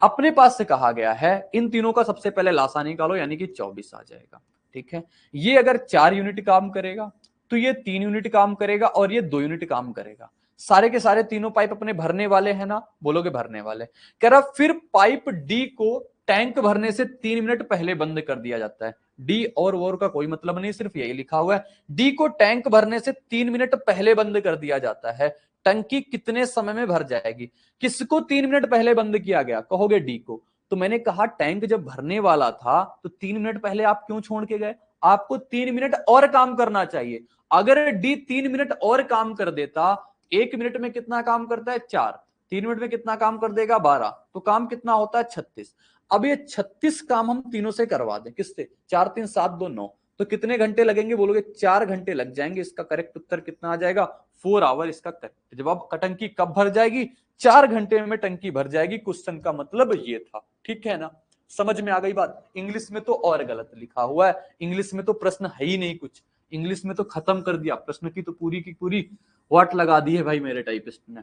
अपने पास से कहा गया है इन तीनों का सबसे पहले लासा निकालो, यानी कि 24 आ जाएगा। ठीक है, ये अगर 4 यूनिट काम करेगा तो ये 3 यूनिट काम करेगा और ये 2 यूनिट काम करेगा। सारे के सारे तीनों पाइप अपने भरने वाले हैं ना, बोलोगे भरने वाले। कह रहा फिर पाइप डी को टैंक भरने से 3 मिनट पहले बंद कर दिया जाता है। डी और वोर का कोई मतलब नहीं, सिर्फ यही लिखा हुआ है, डी को टैंक भरने से 3 मिनट पहले बंद कर दिया जाता है। टंकी कितने समय में भर जाएगी? किसको 3 मिनट पहले बंद किया गया, कहोगे डी को। तो मैंने कहा टैंक जब भरने वाला था तो 3 मिनट पहले आप क्यों छोड़ के गए? आपको 3 मिनट और काम करना चाहिए। अगर डी 3 मिनट और काम कर देता, 1 मिनट में कितना काम करता है 4, 3 मिनट में कितना काम कर देगा 12, तो काम कितना होता है 36। अब ये 36 काम हम तीनों से करवा दें, किससे? 4 3 7 2 9, तो कितने घंटे लगेंगे, बोलोगे 4 घंटे लग जाएंगे। इसका करेक्ट उत्तर कितना आ जाएगा, 4 आवर इसका करेक्ट जवाब। टंकी कब भर जाएगी? 4 घंटे में टंकी भर जाएगी। क्वेश्चन का मतलब ये था। ठीक है ना, समझ में आ गई बात। इंग्लिश में तो और गलत लिखा हुआ है, इंग्लिश में तो प्रश्न है ही नहीं कुछ, इंग्लिश में तो खत्म कर दिया प्रश्न की तो पूरी की पूरी वाट लगा दी है भाई मेरे टाइपिस्ट ने।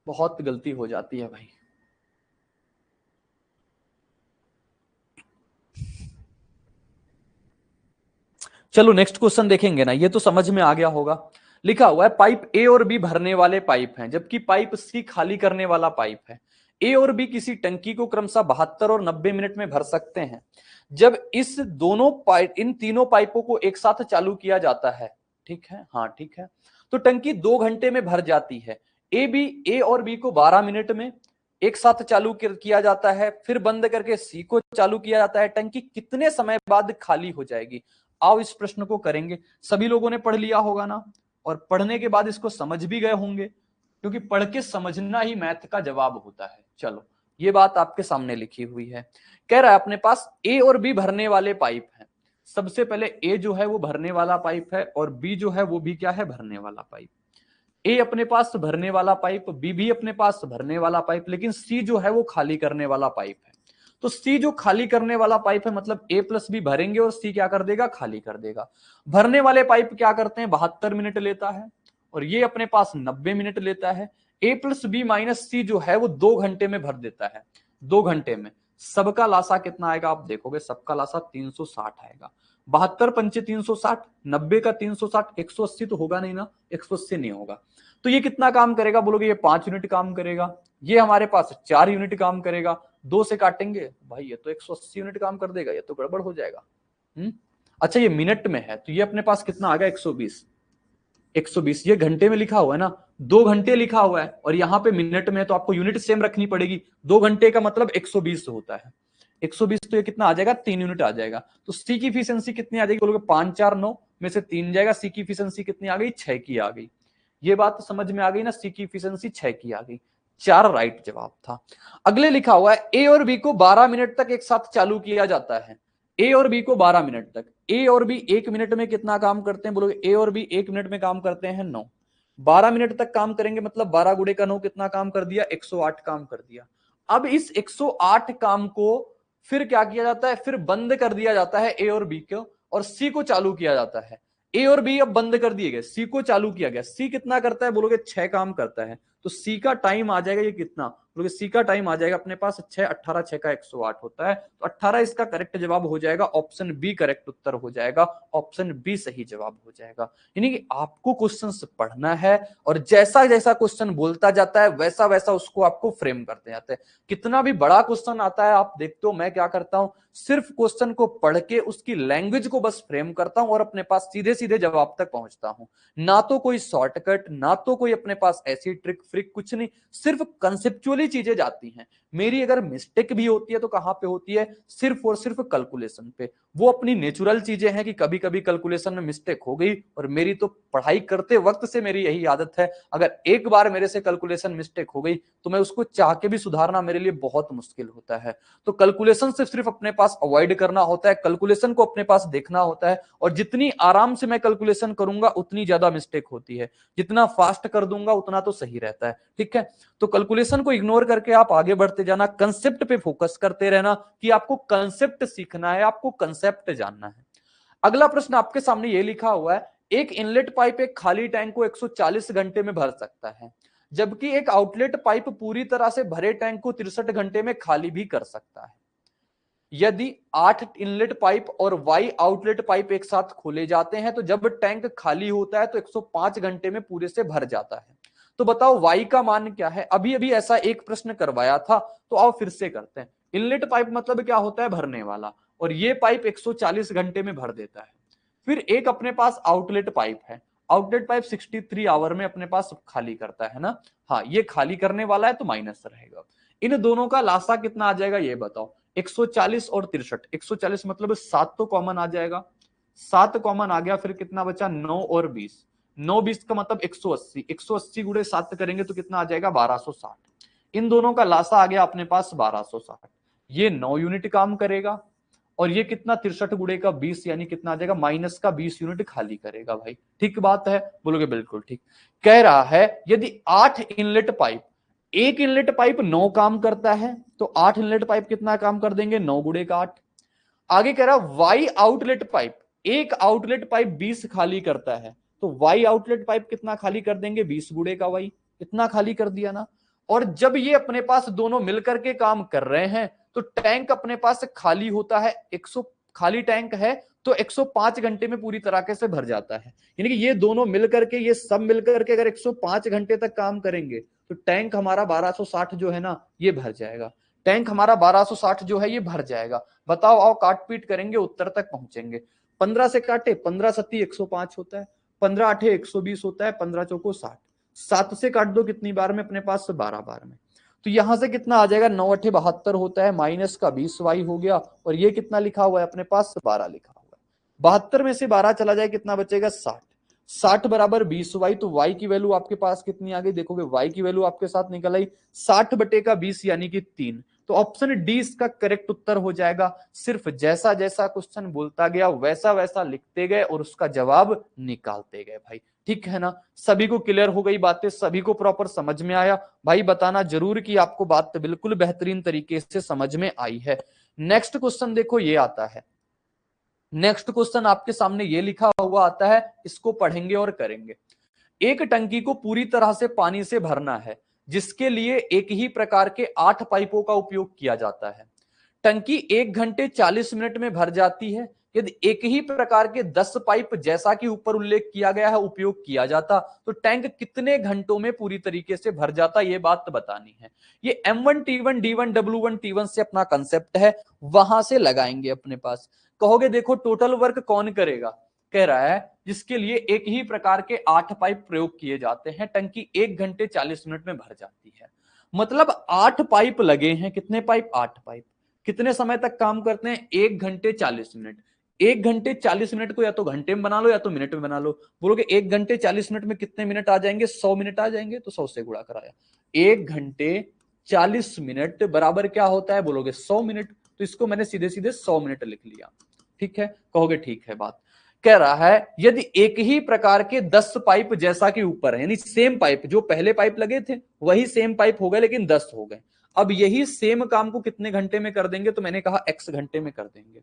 बहुत गलती हो जाती है भाई। चलो नेक्स्ट क्वेश्चन देखेंगे ना, ये तो समझ में आ गया होगा। लिखा हुआ है पाइप ए और बी भरने वाले पाइप हैं, जबकि पाइप सी खाली करने वाला पाइप है। ए और बी किसी टंकी को क्रमशः 72 और 90 मिनट में भर सकते हैं। जब इन तीनों पाइपों को एक साथ चालू किया जाता है, ठीक है, हाँ ठीक है, तो टंकी 2 घंटे में भर जाती है। ए और बी को 12 मिनट में एक साथ चालू किया जाता है, फिर बंद करके सी को चालू किया जाता है। टंकी कितने समय बाद खाली हो जाएगी? आओ इस प्रश्न को करेंगे। सभी लोगों ने पढ़ लिया होगा ना, और पढ़ने के बाद इसको समझ भी गए होंगे, क्योंकि पढ़ के समझना ही मैथ का जवाब होता है। चलो ये बात आपके सामने लिखी हुई है। कह रहा है अपने पास ए और बी भरने वाले पाइप हैं, सबसे पहले ए जो है वो भरने वाला पाइप है और बी जो है वो भी क्या है, भरने वाला पाइप। ए अपने पास भरने वाला पाइप, बी भी अपने पास भरने वाला पाइप, लेकिन सी जो है वो खाली करने वाला पाइप है। तो सी जो खाली करने वाला पाइप है मतलब ए प्लस बी भरेंगे और सी क्या कर देगा, खाली कर देगा। भरने वाले पाइप क्या करते हैं, 72 मिनट लेता है और ये अपने पास 90 मिनट लेता है। ए प्लस बी माइनस सी जो है वो 2 घंटे में भर देता है, 2 घंटे में। सबका लासा कितना आएगा, आप देखोगे सबका लासा 360 आएगा। 72 पंचे 360, 90 का 360, 180 तो होगा नहीं ना, 180 नहीं होगा। तो ये कितना काम करेगा, बोलोगे ये 5 यूनिट काम करेगा, ये हमारे पास 4 यूनिट काम करेगा। 2 से काटेंगे भाई ये तो 180 यूनिट काम कर देगा, ये तो गड़बड़ हो जाएगा। अच्छा ये मिनट में है तो ये अपने पास कितना आ गया, 120। 120 ये घंटे में लिखा हुआ है ना, 2 घंटे लिखा हुआ है और यहाँ पे मिनट में है तो आपको यूनिट सेम रखनी पड़ेगी। 2 घंटे का मतलब 120 होता है, 120 तो ये कितना आ जाएगा, 3 यूनिट आ जाएगा। तो सी की इफिशियंसी कितनी आ जाएगी, बोलोगे 5 4 9 में से 3 जाएगा, सी की इफिशियंसी कितनी आ गई, 6 की आ गई। ये बात तो समझ में आ गई ना, सी की इफिशियंसी 6 की आ गई। 4 राइट जवाब था। अगले लिखा हुआ है ए और बी को 12 मिनट तक एक साथ चालू किया जाता है। ए और बी को 12 मिनट तक, ए और बी 1 मिनट में कितना काम करते हैं, बोलोगे ए और बी 1 मिनट में काम करते हैं 9। 12 मिनट तक काम करेंगे मतलब 12 गुणे का 9 कितना काम कर दिया, 108 काम कर दिया। अब इस 108 काम को फिर क्या किया जाता है, फिर बंद कर दिया जाता है ए और बी को, और सी को चालू किया जाता है। ए और बी अब बंद कर दिए गए, सी को चालू किया गया। सी कितना करता है, बोलोगे 6 काम करता है। तो सी का टाइम आ जाएगा ये कितना, बोलोगे सी का टाइम आ जाएगा अपने पास 6, 18 6 का 108 होता है। तो 18 इसका करेक्ट जवाब हो जाएगा, ऑप्शन बी करेक्ट उत्तर हो जाएगा, ऑप्शन बी सही जवाब हो जाएगा। यानी कि आपको क्वेश्चंस पढ़ना है और जैसा जैसा क्वेश्चन बोलता जाता है वैसा वैसा उसको आपको फ्रेम करते जाते हैं। कितना भी बड़ा क्वेश्चन आता है आप देखते हो मैं क्या करता हूं, सिर्फ क्वेश्चन को पढ़ के उसकी लैंग्वेज को बस फ्रेम करता हूं और अपने पास सीधे सीधे जवाब तक पहुंचता हूं। ना तो कोई शॉर्टकट, ना तो कोई अपने पास ऐसी ट्रिक फ्रिक, कुछ नहीं, सिर्फ कंसेप्चुअली चीजें जाती हैं। मेरी अगर मिस्टेक भी होती है तो कहां पे होती है, सिर्फ और सिर्फ कैलकुलेशन पे। वो अपनी नेचुरल चीजें हैं कि कभी कभी कैलकुलेशन में मिस्टेक हो गई, और मेरी तो पढ़ाई करते वक्त से मेरी यही आदत है, अगर एक बार मेरे से कैलकुलेशन मिस्टेक हो गई तो मैं उसको चाह के भी सुधारना मेरे लिए बहुत मुश्किल होता है। तो कैलकुलेशन से सिर्फ अपने पास अवॉइड करना होता है, कैलकुलेशन को अपने पास देखना होता है, और जितनी आराम से मैं कैलकुलेशन करूंगा उतनी ज्यादा मिस्टेक होती है, जितना फास्ट कर दूंगा उतना तो सही रहता है। ठीक है, तो कैलकुलेशन को इग्नोर करके आप आगे बढ़ते जाना, कंसेप्ट पे फोकस करते रहना कि आपको कंसेप्ट सीखना है, आपको कंसेप्ट जानना है। अगला प्रश्न आपके सामने ये लिखा हुआ है, एक इनलेट पाइप एक खाली टैंक को 140 घंटे में भर सकता है, जबकि एक आउटलेट पाइप पूरी तरह से भरे टैंक को 63 घंटे में खाली भी कर सकता है। यदि 8 इनलेट पाइप और वाई आउटलेट पाइप एक साथ खोले जाते हैं तो जब टैंक खाली होता है तो 105 घंटे में पूरे से भर जाता है। तो बताओ वाई का मान क्या है। अभी अभी ऐसा एक प्रश्न करवाया था, तो आओ फिर से करते हैं। इनलेट पाइप मतलब क्या होता है, भरने वाला, और ये पाइप 140 घंटे में भर देता है। फिर एक अपने पास आउटलेट पाइप है, आउटलेट पाइप 63 आवर में अपने पास खाली करता है ना। हाँ, ये खाली करने वाला है तो माइनस रहेगा। इन दोनों का लासा कितना आ जाएगा ये बताओ। 140 और 63, 140 मतलब 7 तो कॉमन आ जाएगा, 7 कॉमन आ गया, फिर कितना बचा 9 और 20, 9 20 का मतलब 180, 180 गुणे 7 करेंगे तो कितना आ जाएगा 1260। इन दोनों का लासा आ गया अपने पास 1260। ये 9 यूनिट काम करेगा और ये कितना 63 गुणे का 20 यानी कितना आ जाएगा माइनस का 20 यूनिट खाली करेगा। भाई ठीक बात है, बोलोगे बिल्कुल ठीक। कह रहा है यदि 8 इनलेट पाइप, एक इनलेट पाइप 9 काम करता है तो 8 इनलेट पाइप कितना काम कर देंगे, 9 गुणे का 8। आगे कह रहा वाई आउटलेट पाइप, एक आउटलेट पाइप 20 खाली करता है तो वाई आउटलेट पाइप कितना खाली कर देंगे, 20 गुणे का वाई, इतना खाली कर दिया ना। और जब ये अपने पास दोनों मिलकर के काम कर रहे हैं तो टैंक अपने पास खाली होता है, 100 खाली टैंक है तो 105 घंटे में पूरी तरीके से भर जाता है। यानी कि ये दोनों मिलकर के, ये सब मिलकर के अगर 105 घंटे तक काम करेंगे तो टैंक हमारा 1260 जो है ना ये भर जाएगा। टैंक हमारा 1260 जो है ये भर जाएगा। बताओ, आओ काट पीट करेंगे, उत्तर तक पहुंचेंगे। 15 से काटे, 15 सत्ती 105 होता है, 15 8 120 होता है, 15 चौको 60, 7 से काट दो कितनी बार में अपने पास, 12 बार में। तो यहां से कितना आ जाएगा, 9 8 72 होता है, माइनस का 20 वाई हो गया, और ये कितना लिखा हुआ है अपने पास 12 लिखा हुआ है। 72 में से 12 चला जाए कितना बचेगा 60, 60 बराबर 20 वाई। तो वाई की वैल्यू आपके पास कितनी आ गई, देखोगे वाई की वैल्यू आपके साथ निकल आई 60 बटे का 20 यानी कि 3। तो ऑप्शन डी इसका करेक्ट उत्तर हो जाएगा। सिर्फ जैसा जैसा क्वेश्चन बोलता गया वैसा वैसा लिखते गए और उसका जवाब निकालते गए भाई। ठीक है ना, सभी को क्लियर हो गई बातें, सभी को प्रॉपर समझ में आया? भाई बताना जरूर कि आपको बात बिल्कुल बेहतरीन तरीके से समझ में आई है। नेक्स्ट क्वेश्चन देखो ये आता है, नेक्स्ट क्वेश्चन आपके सामने ये लिखा हुआ आता है, इसको पढ़ेंगे और करेंगे। एक टंकी को पूरी तरह से पानी से भरना है, जिसके लिए एक ही प्रकार के 8 पाइपों का उपयोग किया जाता है। टंकी 1 घंटे 40 मिनट में भर जाती है। यदि एक ही प्रकार के 10 पाइप जैसा कि ऊपर उल्लेख किया गया है उपयोग किया जाता तो टैंक कितने घंटों में पूरी तरीके से भर जाता, ये बात बतानी है। ये M1 T1 D1 W1 T1 से अपना कंसेप्ट है, वहां से लगाएंगे अपने पास। कहोगे देखो टोटल वर्क कौन करेगा, कह रहा है जिसके लिए एक ही प्रकार के 8 पाइप प्रयोग किए जाते हैं, टंकी 1 घंटे 40 मिनट में भर जाती है। मतलब 8 पाइप लगे हैं, कितने पाइप? 8 पाइप। कितने समय तक काम करते हैं? 1 घंटे 40 मिनट। 1 घंटे 40 मिनट को या तो घंटे में बना लो या तो मिनट में बना लो। बोलोगे 1 घंटे 40 मिनट में कितने मिनट आ जाएंगे? 100 मिनट आ जाएंगे, तो 100 से गुणा कराया। 1 घंटे 40 मिनट बराबर क्या होता है? बोलोगे 100 मिनट। तो इसको मैंने सीधे सीधे 100 मिनट लिख लिया। ठीक है, कहोगे ठीक है बात। कह रहा है यदि एक ही प्रकार के 10 पाइप जैसा कि ऊपर है, यानी सेम पाइप, जो पहले पाइप लगे थे वही सेम पाइप हो गए लेकिन 10 हो गए। अब यही सेम काम को कितने घंटे में कर देंगे? तो मैंने कहा x घंटे में कर देंगे।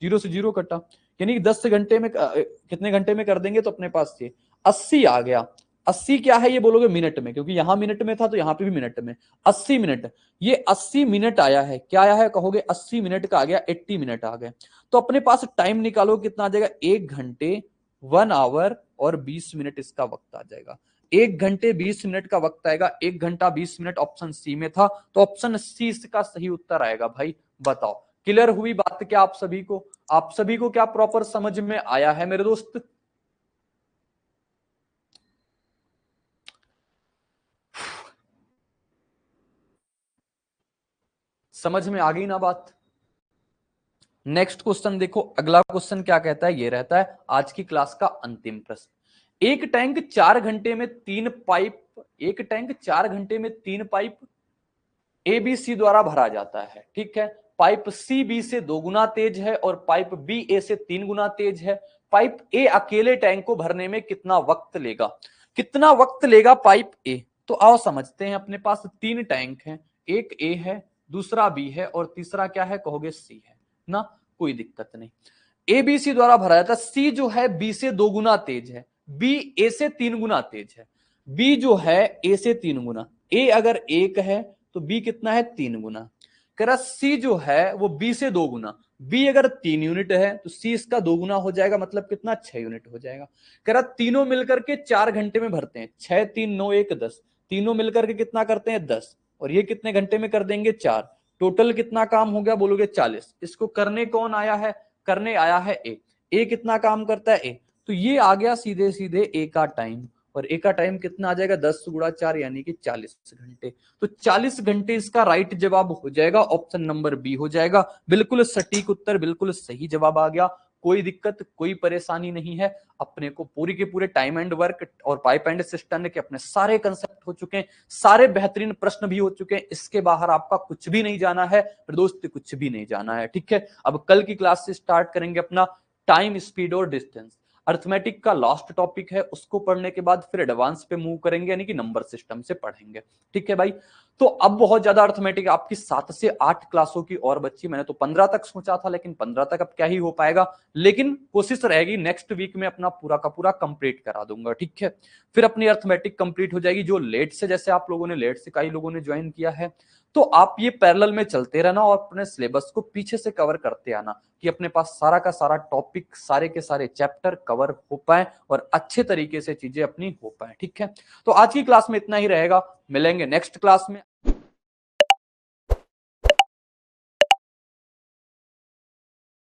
0 से 0 कटा, यानी 10 घंटे में कितने घंटे में कर देंगे? तो अपने पास ये 80 आ गया। 80 क्या है ये बोलोगे? मिनट में, क्योंकि यहां मिनट में था तो यहां पे भी मिनट में। 80 मिनट, ये 80 मिनट आया है। क्या आया है? कहोगे 80 मिनट का आ गया, 80 मिनट आ गए। तो अपने पास टाइम निकालो, कितना आ जाएगा? 1 घंटे 1 आवर और 20 मिनट इसका वक्त आ जाएगा। 1 घंटे 20 मिनट का वक्त आएगा। 1 घंटा 20 मिनट ऑप्शन सी में था, तो ऑप्शन सी इसका सही उत्तर आएगा। भाई बताओ, क्लियर हुई बात क्या आप सभी को? आप सभी को क्या प्रॉपर समझ में आया है मेरे दोस्त? समझ में आ गई ना बात? नेक्स्ट क्वेश्चन देखो, अगला क्वेश्चन क्या कहता है, ये रहता है आज की क्लास का अंतिम प्रश्न। एक टैंक 4 घंटे में 3 पाइप, एक टैंक 4 घंटे में 3 पाइप ए बी सी द्वारा भरा जाता है। ठीक है, पाइप सी बी से 2 गुना तेज है और पाइप बी ए से 3 गुना तेज है। पाइप ए अकेले टैंक को भरने में कितना वक्त लेगा? कितना वक्त लेगा पाइप ए? तो आओ समझते हैं। अपने पास 3 टैंक हैं, एक ए है, दूसरा बी है और तीसरा क्या है? कहोगे सी है ना, कोई दिक्कत नहीं। ए बी सी द्वारा भरा जाता है। सी जो है बी से 2 गुना तेज है, बी ए से 3 गुना तेज है, बी जो है ए से 3 गुना। ए अगर 1 है तो बी कितना है? 3 गुना। कह रहा सी जो है वो बी से 2 गुना, बी अगर 3 यूनिट है तो सी इसका 2 गुना हो जाएगा, मतलब कितना? 6 यूनिट हो जाएगा। कह रहा तीनों मिलकर के 4 घंटे में भरते हैं। 6 3 9 1 10, तीनों मिलकर के कितना करते हैं? 10, और ये कितने घंटे में कर देंगे? 4। टोटल कितना काम हो गया? बोलोगे 40। इसको करने कौन आया है? करने आया है ए। ए कितना काम करता है? ए। तो ये आ गया सीधे सीधे ए का टाइम, और ए का टाइम कितना आ जाएगा? 10 गुणा 4 यानी कि 40 घंटे। तो 40 घंटे इसका राइट जवाब हो जाएगा, ऑप्शन नंबर बी हो जाएगा। बिल्कुल सटीक उत्तर, बिल्कुल सही जवाब आ गया। कोई दिक्कत, कोई परेशानी नहीं है। अपने को पूरी के पूरे टाइम एंड वर्क और पाइप एंड सिस्टम के अपने सारे कंसेप्ट हो चुके हैं, सारे बेहतरीन प्रश्न भी हो चुके हैं। इसके बाहर आपका कुछ भी नहीं जाना है दोस्त, कुछ भी नहीं जाना है। ठीक है, अब कल की क्लास से स्टार्ट करेंगे अपना टाइम, स्पीड और डिस्टेंस। अर्थमेटिक का लास्ट टॉपिक है, उसको पढ़ने के बाद फिर एडवांस पे मूव करेंगे, यानी कि नंबर सिस्टम से पढ़ेंगे। ठीक है भाई, तो अब बहुत ज्यादा अर्थमेटिक आपकी 7 से 8 क्लासों की और बच्ची। मैंने तो 15 तक सोचा था, लेकिन 15 तक अब क्या ही हो पाएगा, लेकिन कोशिश रहेगी नेक्स्ट वीक में अपना पूरा का पूरा कंप्लीट करा दूंगा। ठीक है, फिर अपनी अर्थमेटिक कंप्लीट हो जाएगी। जो लेट से, जैसे आप लोगों ने लेट से कई लोगों ने ज्वाइन किया है, तो आप ये पैरेलल में चलते रहना और अपने सिलेबस को पीछे से कवर करते आना, कि अपने पास सारा का सारा टॉपिक, सारे के सारे चैप्टर कवर हो पाए और अच्छे तरीके से चीजें अपनी हो पाए। ठीक है, तो आज की क्लास में इतना ही रहेगा, मिलेंगे नेक्स्ट क्लास में।